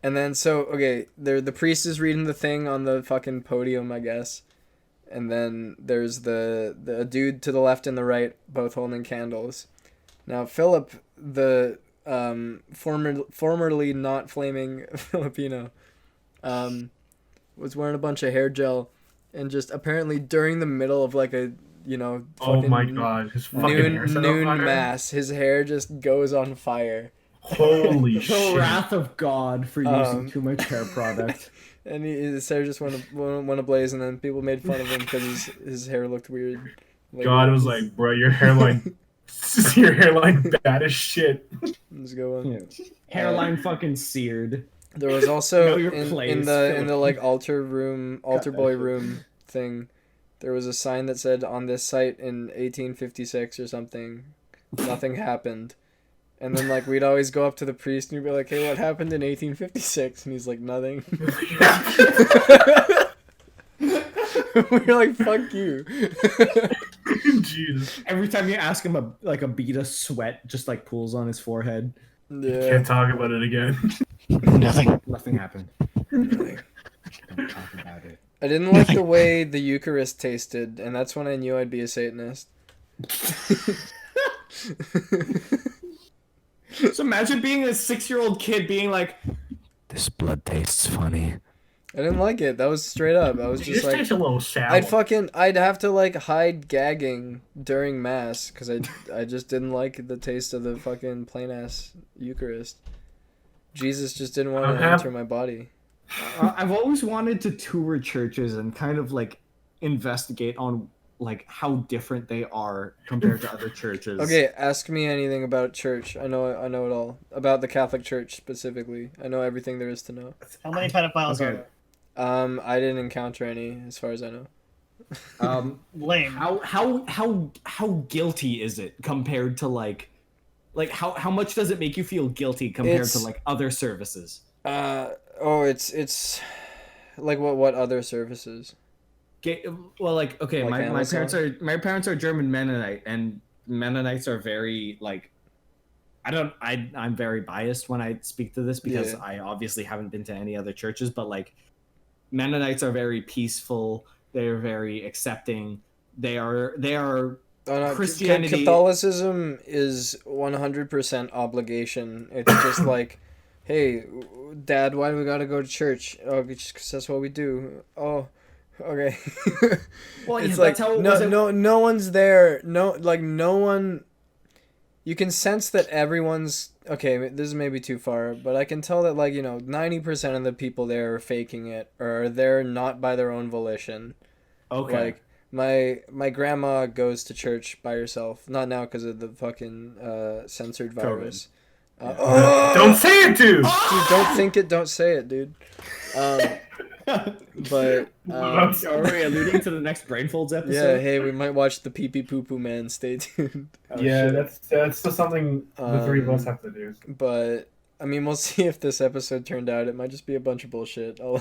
And then, so, okay, the priest is reading the thing on the fucking podium, I guess. And then there's the dude to the left and the right, both holding candles. Now, Philip, the formerly not flaming Filipino, was wearing a bunch of hair gel. And just apparently during the middle of like a, oh my god, his fucking noon mass, his hair just goes on fire. Holy shit. The wrath of God for using too much hair product. And his hair just went ablaze, and then people made fun of him because his hair looked weird. Like, God was like, bro, your hairline bad as shit. Let's go on. Yeah. Hairline fucking seared. There was also in the like altar boy room thing, there was a sign that said, "On this site in 1856" or something, nothing happened. And then, like, we'd always go up to the priest and we'd be like, "Hey, what happened in 1856?" And he's like, "Nothing." We're like, "Fuck you." Jesus. Every time you ask him, a bead of sweat just, like, pools on his forehead. Yeah. Can't talk about it again. Nothing happened. Really. Don't talk about it. I didn't like the way the Eucharist tasted, and that's when I knew I'd be a Satanist. So imagine being a 6-year-old kid being like, This blood tastes funny. I didn't like it. That was straight up. I was just This like, tastes a little sour. I'd have to like hide gagging during mass because I just didn't like the taste of the fucking plain ass Eucharist. Jesus just didn't want to enter my body. I've always wanted to tour churches and kind of like investigate on like how different they are compared to other churches. Okay, ask me anything about church. I know it all about the Catholic Church specifically. I know everything there is to know. How many pedophiles are there? I didn't encounter any, as far as I know. Lame. How guilty is it compared to like how much does it make you feel guilty compared to like other services? It's like what other services? Well, like okay, Like my parents are German Mennonite, and Mennonites are very like I'm very biased when I speak to this because I obviously haven't been to any other churches, but like Mennonites are very peaceful. They are very accepting. They are Christianity. Catholicism is 100% obligation. It's just like, hey, Dad, why do we gotta go to church? Oh, just 'cause that's what we do. Oh, okay. Well, it's yeah, like that's how it was. no one's there. No one. You can sense that everyone's okay. This is maybe too far, but I can tell that 90% of the people there are faking it, or they're not by their own volition. Okay. Like my grandma goes to church by herself. Not now because of the fucking censored virus. Don't say it, dude. Dude, don't think it. Don't say it, dude. But are we alluding to the next BRAINFOLDS episode? Yeah, hey, we might watch the Pee Pee Poo Poo Man. Stay tuned. That's just something the three of us have to do. But I mean, we'll see if this episode turned out. It might just be a bunch of bullshit. I'll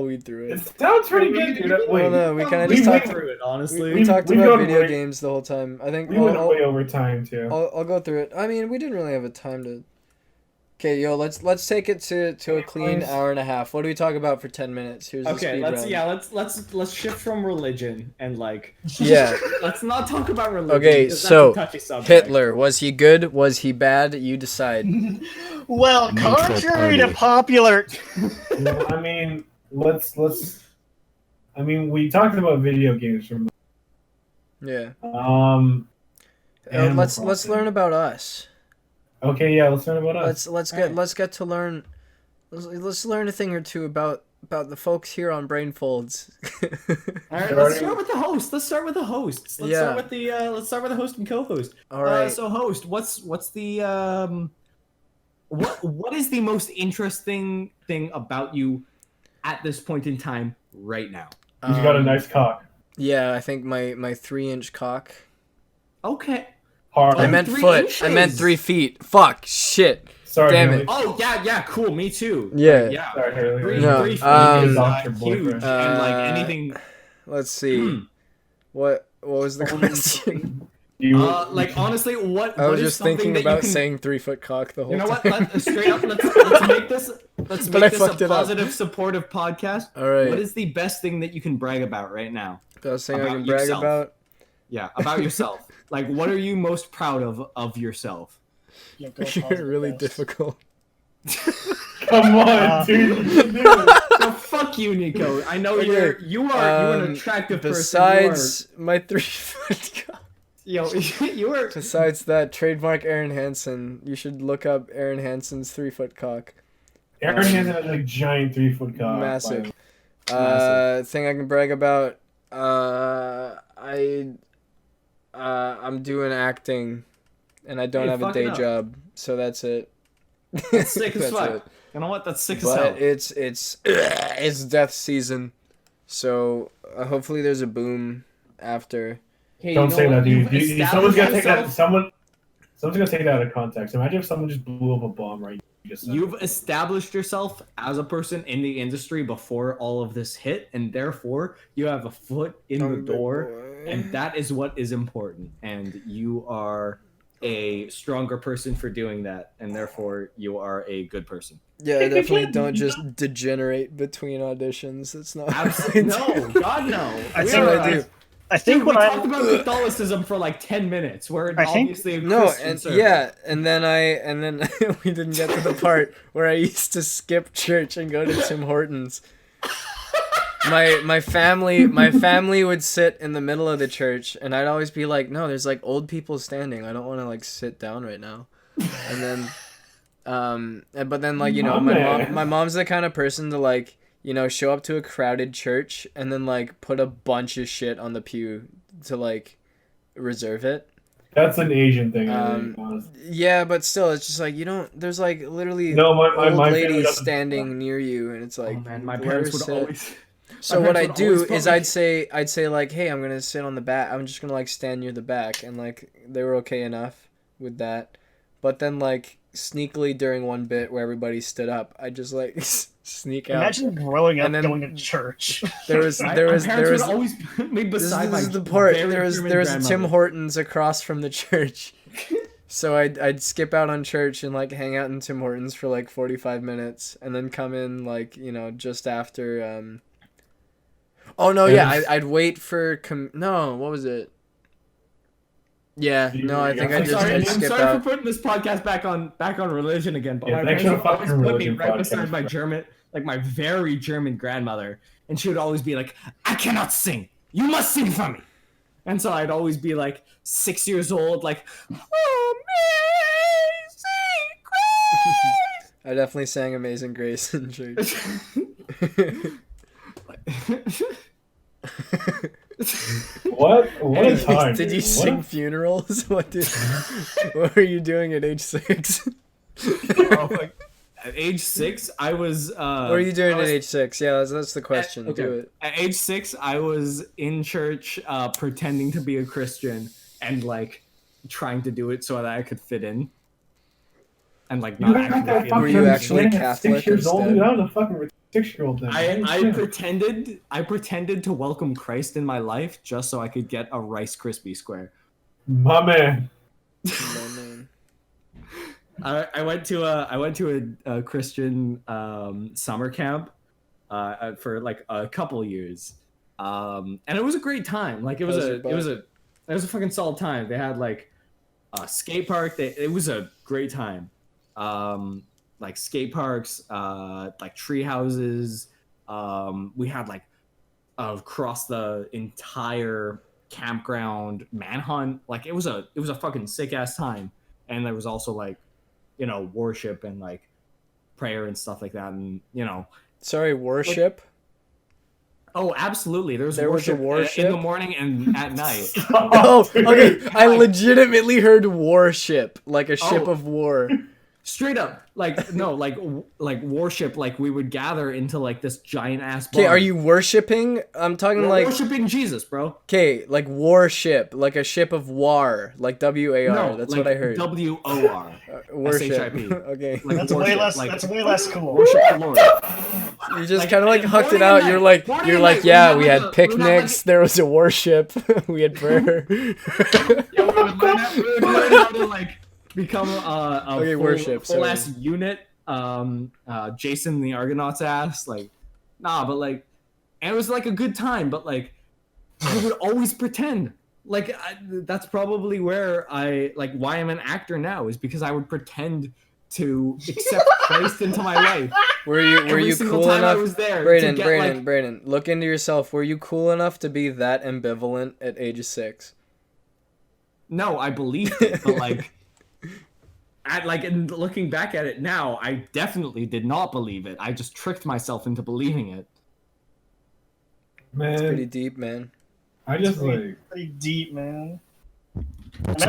read through it. It sounds pretty good, dude. Wait, no, we kind of just talked through it. Honestly, we talked about video games the whole time. I think we went way over time too. I'll go through it. I mean, we didn't really have a time to. Okay, yo, let's take it to a clean hour and a half. What do we talk about for 10 minutes? Here's the speed round. Let's shift from religion and like let's not talk about religion. Okay, so Hitler, was he good? Was he bad? You decide. Well, contrary to popular. I mean, I mean, we talked about video games from. Yeah. Let's learn about us. Okay, yeah, let's learn about us. Let's get to learn. Let's learn a thing or two about the folks here on BRAINFOLDS. All right, let's start with the host. Let's start with the hosts. Let's start with the host and co-host. All right. So host, what's the what is the most interesting thing about you at this point in time right now? You got a nice cock. Yeah, I think my 3-inch cock. Okay. Hard. I meant foot. Inches. I meant 3 feet. Fuck. Shit. Sorry. Damn Haley. it. Oh yeah, cool. Me too. Yeah. Yeah. Sorry, Haley. 3 No, feet is huge, and like anything. Let's see. What was the question? Like honestly, what? I was is just thinking that about you can... saying 3-foot cock the whole time. You know what? Straight up, let's make this a positive, supportive podcast. All right. What is the best thing that you can brag about right now? Best thing I can brag about? Yeah, about yourself. Like, what are you most proud of yourself? You're really difficult. Come on, dude. So fuck you, Nicco. I know you are an attractive besides person. Besides my 3-foot cock. Yo, you are. Besides that, trademark Aaron Hansen. You should look up Aaron Hansen's 3-foot cock. Aaron Hansen has a giant 3-foot cock. Massive. Thing I can brag about. I'm doing acting, and I don't have a day job, so that's it. That's sick as fuck. You know what? That's sick as hell. But it's death season, so hopefully there's a boom after. Hey, don't say that, dude. Someone's gonna take that. Someone's gonna take that out of context. Imagine if someone just blew up a bomb right. You've established yourself as a person in the industry before all of this hit, and therefore you have a foot in the door, and that is what is important. And you are a stronger person for doing that, and therefore you are a good person. Yeah, definitely don't just degenerate between auditions. That's not Absolutely no, God no. That's what I do. I think we talked about Catholicism for like 10 minutes. We're obviously a Christian server. and then we didn't get to the part where I used to skip church and go to Tim Hortons. My family would sit in the middle of the church, and I'd always be like, no, there's like old people standing. I don't want to like sit down right now. And then but then like, you know, my mom's the kind of person to like, you know, show up to a crowded church and then like put a bunch of shit on the pew to like reserve it. That's an Asian thing. Yeah, but still, it's just like you don't. There's like literally my old ladies standing near you, and it's like, oh man, my parents would always. So what I do is I'd say like, hey, I'm gonna sit on the back. I'm just gonna like stand near the back, and like they were okay enough with that. But then like sneakily during one bit where everybody stood up, I just like sneak out. Imagine growing up and then going to church. There was always me beside this is the part. There was a Tim Hortons across from the church. So I'd skip out on church and like hang out in Tim Hortons for like 45 minutes and then come in like, you know, just after oh no, yeah, I'd wait for no, what was it? Yeah, no, I think I just I'm skipped sorry out. for putting this podcast back on religion again, but Yeah, my parents would always put me right beside my German, like my very German grandmother, and she would always be like, "I cannot sing. You must sing for me." And so I'd always be like 6 years old, like, "Amazing Grace." I definitely sang Amazing Grace in church. What a time! Did you sing funerals? What were you doing at age 6? At age 6, I was. What were you doing at age 6? Yeah, that's the question. Okay. Do it. At age 6, I was in church, pretending to be a Christian and like trying to do it so that I could fit in. And like not actually. Were you actually Catholic? 6 years old, dude. I was a fucking 6-year-old then. I pretended to welcome Christ in my life just so I could get a Rice Krispie square. My man. I went to a Christian summer camp for like a couple years, and it was a great time. Like it was a fucking solid time. They had like a skate park. It was a great time. Like skate parks, like tree houses. We had like across the entire campground manhunt. Like it was a fucking sick ass time. And there was also like, you know, worship and like prayer and stuff like that. And you know, sorry, worship. Oh, absolutely. There was a worship in the morning and at night. Oh, okay. I legitimately heard warship, like a ship of war. Straight up, like no, like worship. Like we would gather into like this giant ass. Okay, are you worshiping? I'm talking like worshiping Jesus, bro. Okay, like warship, like a ship of war, like WAR. No, that's like what I heard. WOR. Worship. SHIP. Okay, like that's way less. Like, that's way less cool. Worship the Lord. You just kind of like hucked it out. You're like, yeah, we had picnics. There was a worship. We had prayer. Yeah, we would learn how to like become a full ass unit. Jason the Argonauts ass, like, nah, but like, and it was like a good time, but like, I would always pretend. Like, that's probably where why I'm an actor now is because I would pretend to accept Christ into my life. Were you cool enough? Brayden, look into yourself. Were you cool enough to be that ambivalent at age 6? No, I believed it, but like. And looking back at it now, I definitely did not believe it. I just tricked myself into believing it. Man, it's pretty deep, man. I just like pretty deep, man. What's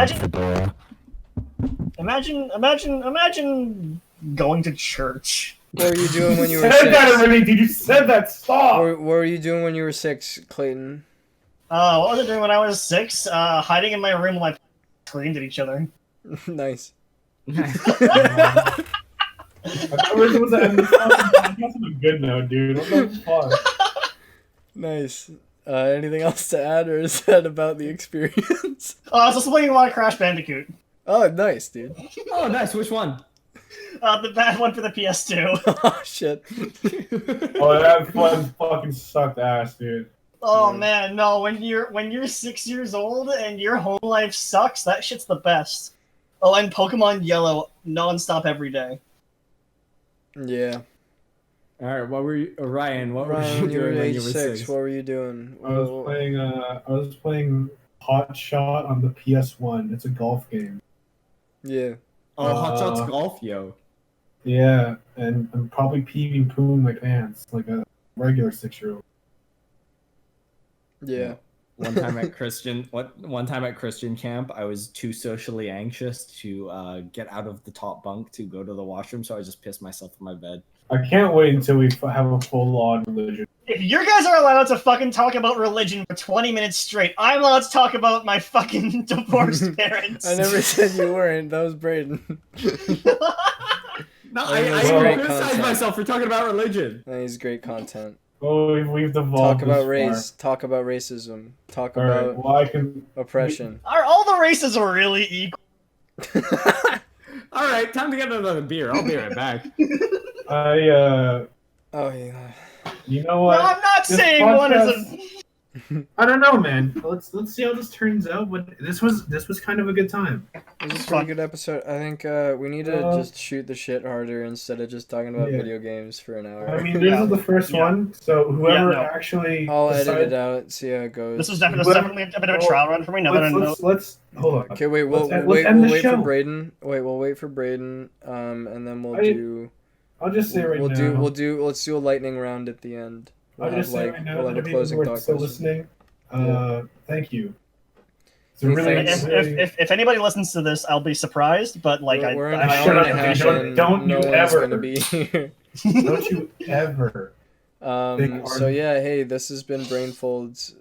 Imagine going to church. What were you doing when you were 6? Said that already, dude. You said that. Stop. What were you doing when you were 6, Clayton? What was I doing when I was 6? Hiding in my room while I screamed at each other. Nice. I thought we were supposed to end this podcast on a good note, dude. What the fuck? Nice. Anything else to add, or is that about the experience? Oh, I was just waiting on Crash Bandicoot. Oh, nice, dude. Oh, nice. Which one? The bad one for the PS2. Oh shit. Oh, that one fucking sucked ass, dude. Oh man, no! When you're 6 years old and your home life sucks, that shit's the best. Oh, and Pokemon Yellow non-stop every day. Yeah. All right, what were you, Ryan? What Ryan, were you you were doing when age you were 6. 6? What were you doing? I was playing Hot Shot on the PS1. It's a golf game. Yeah. Oh, Hot Shots Golf, yo. Yeah, and I'm probably peeing pooing my pants like a regular 6-year-old. Yeah. One time at Christian camp, I was too socially anxious to get out of the top bunk to go to the washroom, so I just pissed myself in my bed. I can't wait until we have a full-on religion. If you guys are allowed to fucking talk about religion for 20 minutes straight, I'm allowed to talk about my fucking divorced parents. I never said you weren't. That was Brayden. No, I I criticized content. myself for talking about religion. That is great content. Oh, we've devolved. Talk about this race. Talk about racism. Talk Far. All right, about well, I can. oppression. Are all the races are really equal? All right, time to get another beer. I'll be right back. I Oh yeah. You know what? No, I'm not This saying one is podcast- a. I don't know, man. Let's see how this turns out. But this was kind of a good time. This is a pretty good episode. I think we need to just shoot the shit harder instead of just talking about Yeah. video games for an hour. I mean, this is the first one, so whoever no. actually I'll edit decides- it out. See how it goes. This was definitely a bit of a trial run for me. Now that I know. Let's hold on. Okay, wait. Let's end We'll the wait for show. Brayden. Wait, we'll wait for Brayden. And then we'll I- do. I'll just say right We'll now. do. Let's do a lightning round at the end. I'll just say right now we'll that have a if closing people thought are still question. listening, thank you. It's a Hey, really, thanks. really- If anybody listens to this, I'll be surprised. But like, We're in I a shut hour up, and a half don't- in, don't no you one's ever- gonna be here. don't you ever. So yeah, hey, this has been Brainfolds.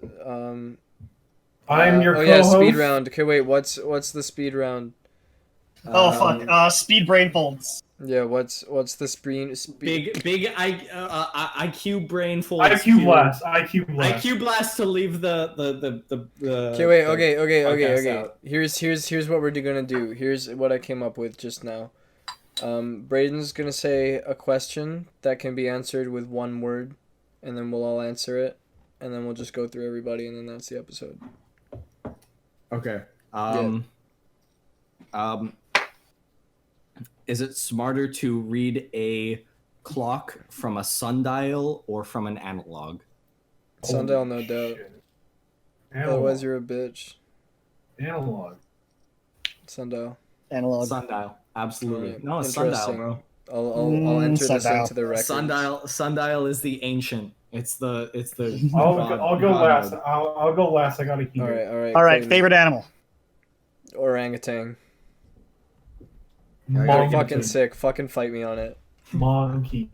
I'm your oh co-host. yeah, speed round. Okay, wait, what's the speed round? Oh fuck! Speed brain folds. Yeah, what's the speed? Big IQ brain full. IQ blast. IQ blast. IQ blast to leave the. Okay, wait. Okay. podcast out. Here's what we're gonna do. Here's what I came up with just now. Brayden's gonna say a question that can be answered with one word, and then we'll all answer it, and then we'll just go through everybody, and then that's the episode. Okay. Is it smarter to read a clock from a sundial or from an analog? Sundial, no doubt. Otherwise, you're a bitch. Analog. Sundial. Analog. Sundial, absolutely. Alright, No, it's sundial, interesting. bro. I'll enter this Sundial. into the record. Sundial is the ancient. It's the. I'll go God last. mode. I'll go last. I gotta keep All right, it. all right. All right, Clayton. favorite animal. Orangutan. Monkey. Fucking sick. Fucking fight me on it. Monkey.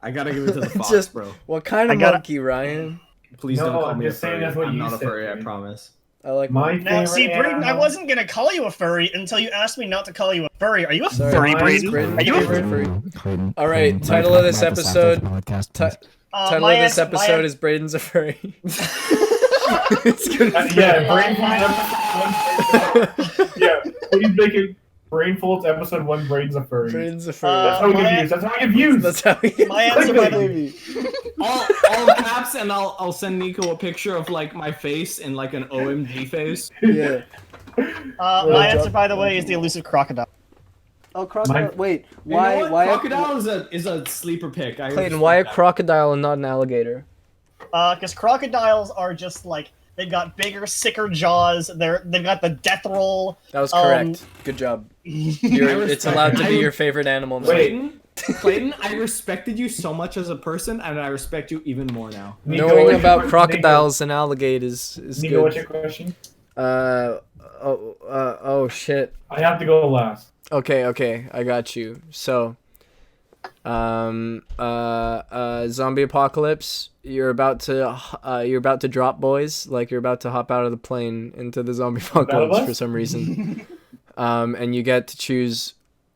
I gotta give it to the fox, Just- bro. What kind of I gotta- monkey, Ryan? Please No, don't call I'm me a just saying furry. that's what I'm you not a said, furry, I Brayden. promise. I like My Now, see, favorite Brayden, I animal- wasn't gonna call you a furry until you asked me not to call you a furry. Are you a Sorry, furry, mine's Brayden? Brayden. Are you a Favorite Clayton. All right, title of this episode. Title my of this answer- episode is Brayden's a furry. It's gonna be- Yeah, Brainfolds. Yeah, please make it Brainfolds episode 1. Brain's a furry. Brayden's a That's furry. how we get views. That's how we get views. That's how we My answer by the- baby. all caps, and I'll send Nico a picture of like my face in like an OMG face. Yeah. My answer, by the way, is the elusive crocodile. Oh, crocodile. Mine- Wait, You know what? Crocodile is a sleeper pick. I Clayton, respect why a that. crocodile and not an alligator? Because crocodiles are just like they've got bigger, sicker jaws. They've got the death roll. That was correct. Good job. It's respect allowed it. to be your favorite animal now. Clayton, I respected you so much as a person, and I respect you even more now. Nico, Knowing what's your about question? crocodiles and alligators is Nico, what's good. your question? Oh shit. I have to go last. Okay, I got you. So, zombie apocalypse. You're about to drop, boys. Like you're about to hop out of the plane into the zombie apocalypse for some reason. And you get to choose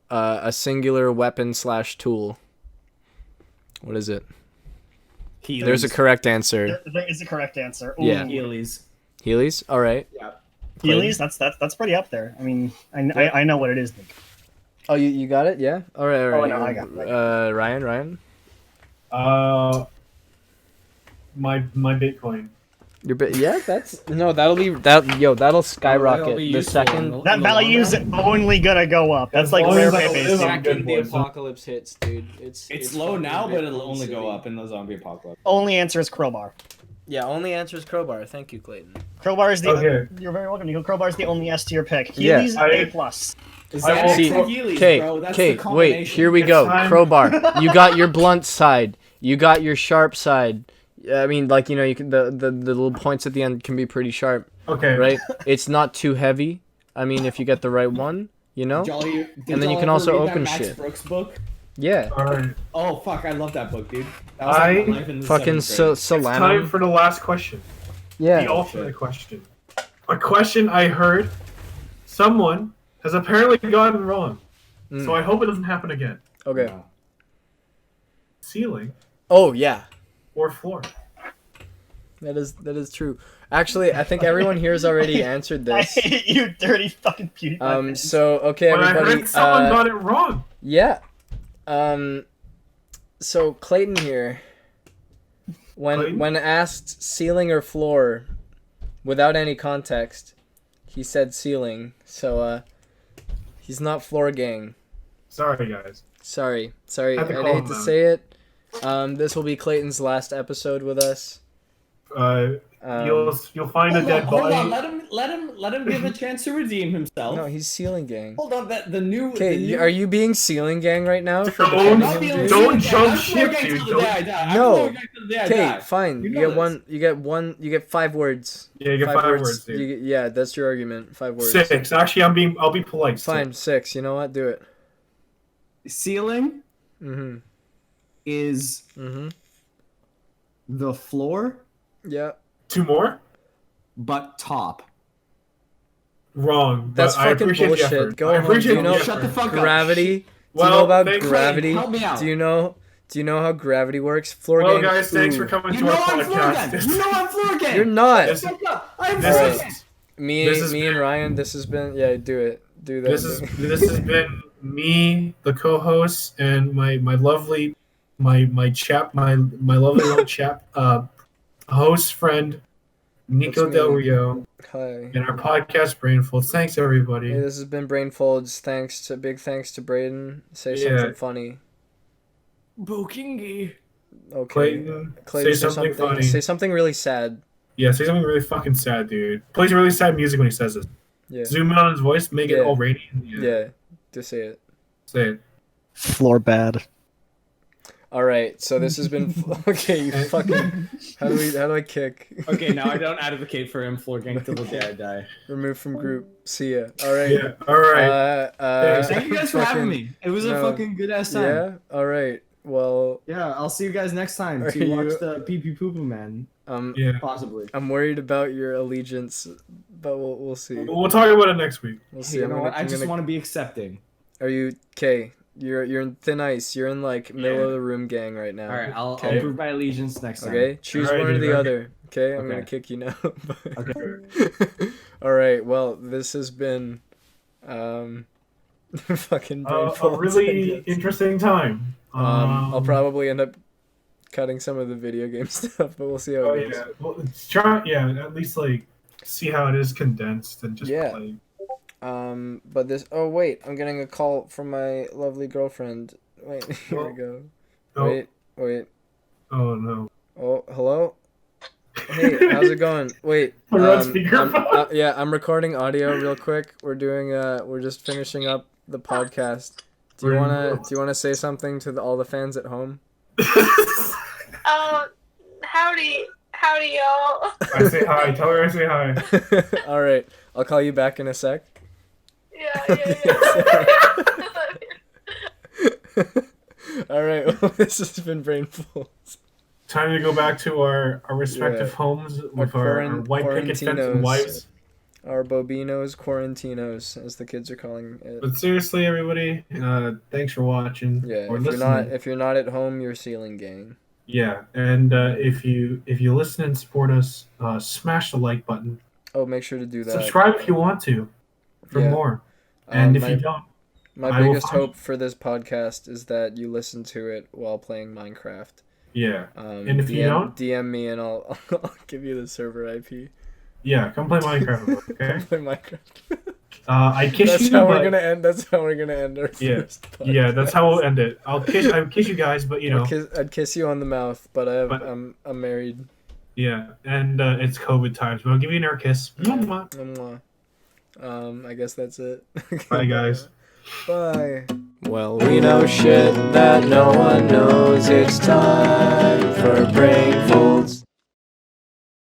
a singular weapon / tool. What is it? Heelys. There's a correct answer. There is a correct answer. Ooh. Yeah. Heelys. Heelys. All right. Yeah. Heelys, that's pretty up there. I mean, I know what it is, Nick. Oh, you got it? Yeah. All right. Oh no, I got it. Ryan. My Bitcoin. Your bit, yeah, that'll skyrocket the second that value's only gonna go up. That's like rare base. second the apocalypse hits, dude. It's low now, but it'll only go up in the zombie apocalypse. Only answer is crowbar. Yeah, only answer is crowbar. Thank you, Clayton. Crowbar is the. Okay. You're very welcome, Nico. Crowbar is the only S tier pick. Yeah. Heelys A plus. Okay, wait. Here we go. Crowbar. You got your blunt side. You got your sharp side. I mean, like, you know, you can the little points at the end can be pretty sharp. Okay. Right? It's not too heavy. I mean, if you get the right one, you know. And then you can also open Max shit. Brooks book? Yeah. All right. Oh fuck! I love that book, dude. That was like my life in the fucking It's time for the last question. Yeah. The ultimate question. A question I heard someone has apparently gotten wrong. So I hope it doesn't happen again. Okay. Ceiling Oh yeah. or floor? That is true. Actually, I think everyone here has already answered I this. hate you, dirty fucking PewDiePie. So okay, But I everybody. heard someone got it wrong. Yeah. So Clayton here, when asked ceiling or floor, without any context, he said ceiling. So he's not floor gang. Sorry, guys. Sorry. I I hate to say it. This will be Clayton's last episode with us. You'll find a dead body. Hold on, let him give a chance to redeem himself. No, he's ceiling gang. Hold on, the new. Okay, are you being ceiling gang right now? For Don't jump ship, dude. No. Okay, fine. You get 5 words. Yeah, you get 5 words, dude. Yeah, that's your argument. 5 words. 6. Actually, I'll be polite. Fine, 6. You know what? Do it. Ceiling is the floor, Yeah. 2 more? but top. Wrong. That's I fucking appreciate the bullshit. effort. Go I home. appreciate Do you know the Shut the effort. fuck up. gravity? Well, do you know about thanks, gravity? Help me out. Do you know how gravity works? Floor Well, gang. guys, thanks Ooh. for coming You to know our I'm floor podcast. gang. You know I'm floor gang. You're not. This- I'm This floor is- gang. Me and Ryan. This has been. Yeah, do it. Do that. This has been me, the co-host, and my lovely lovely little chap, host friend, Nicco That's me. Del Rio, Hi. and our podcast BRAINFOLDS. Thanks everybody. Hey, this has been BRAINFOLDS. Big thanks to Brayden. Say Yeah. something funny. Bokingy. Okay. Clayton, say something funny. Say something really sad. Yeah, say something really fucking sad, dude. Plays really sad music when he says it. Yeah. Zoom in on his voice, make it Yeah. all rainy. Yeah. Just say it. Say it. Floor bad. All right. So this has been okay. You fucking. How do I kick? Okay, now I don't advocate for him floor gang till the day I die. Remove from group. See ya. All right. Yeah. All right. Thank you guys for having me. It was a fucking good ass time. Yeah. All right. Well. Yeah, I'll see you guys next time Are to watch you- the Pee Pee Poo Poo Man. Yeah. Possibly. I'm worried about your allegiance, but we'll see. We'll talk about it next week. We'll see. You know what? I just want to be accepting. Are you okay? You're in thin ice. You're in like middle of the room gang right now. All right, I'll Okay. prove my allegiance next time. Okay, choose Alright, one or dude, the okay. other. Okay, I'm gonna Okay. kick you now. Okay. All right. Well, this has been fucking A BRAINFOLDS, I really guess. interesting time. I'll probably end up cutting some of the video game stuff, but we'll see how Oh it goes. yeah. Well, try. Yeah. At least like see how it is condensed and just Yeah. play. But this. Oh wait, I'm getting a call from my lovely girlfriend. Wait, here we go. Oh. Wait. Oh no. Oh, hello. Hey, how's it going? Wait. We're on speakerphone. Yeah, I'm recording audio real quick. We're doing. We're just finishing up the podcast. Do you wanna say something to all the fans at home? Howdy, y'all. I say hi. Tell her I say hi. All right, I'll call you back in a sec. Yeah. All right, well, this has been BRAINFOLDS. Time to go back to our respective homes with our white picket fence and wives. Our Bobinos, Quarantinos, as the kids are calling it. But seriously, everybody, thanks for watching. Yeah, or if you're not at home, you're ceiling gang. Yeah, and if you listen and support us, smash the like button. Oh, make sure to do that. Subscribe if you want to, for more. And if you don't, my biggest hope for this podcast is that you listen to it while playing Minecraft. Yeah. And if you don't, DM me and I'll give you the server IP. Yeah, come play Minecraft. Okay. Come play Minecraft. I kiss that's you. How we're gonna end. That's how we're gonna end our first podcast. Yeah, that's how we'll end it. I'll kiss you guys, but you know. I'd kiss you on the mouth, but I'm married. Yeah, and it's COVID times. But I'll give you an air kiss. I guess that's it. Bye, guys. Bye. Well, we know shit that no one knows. It's time for Brain Folds.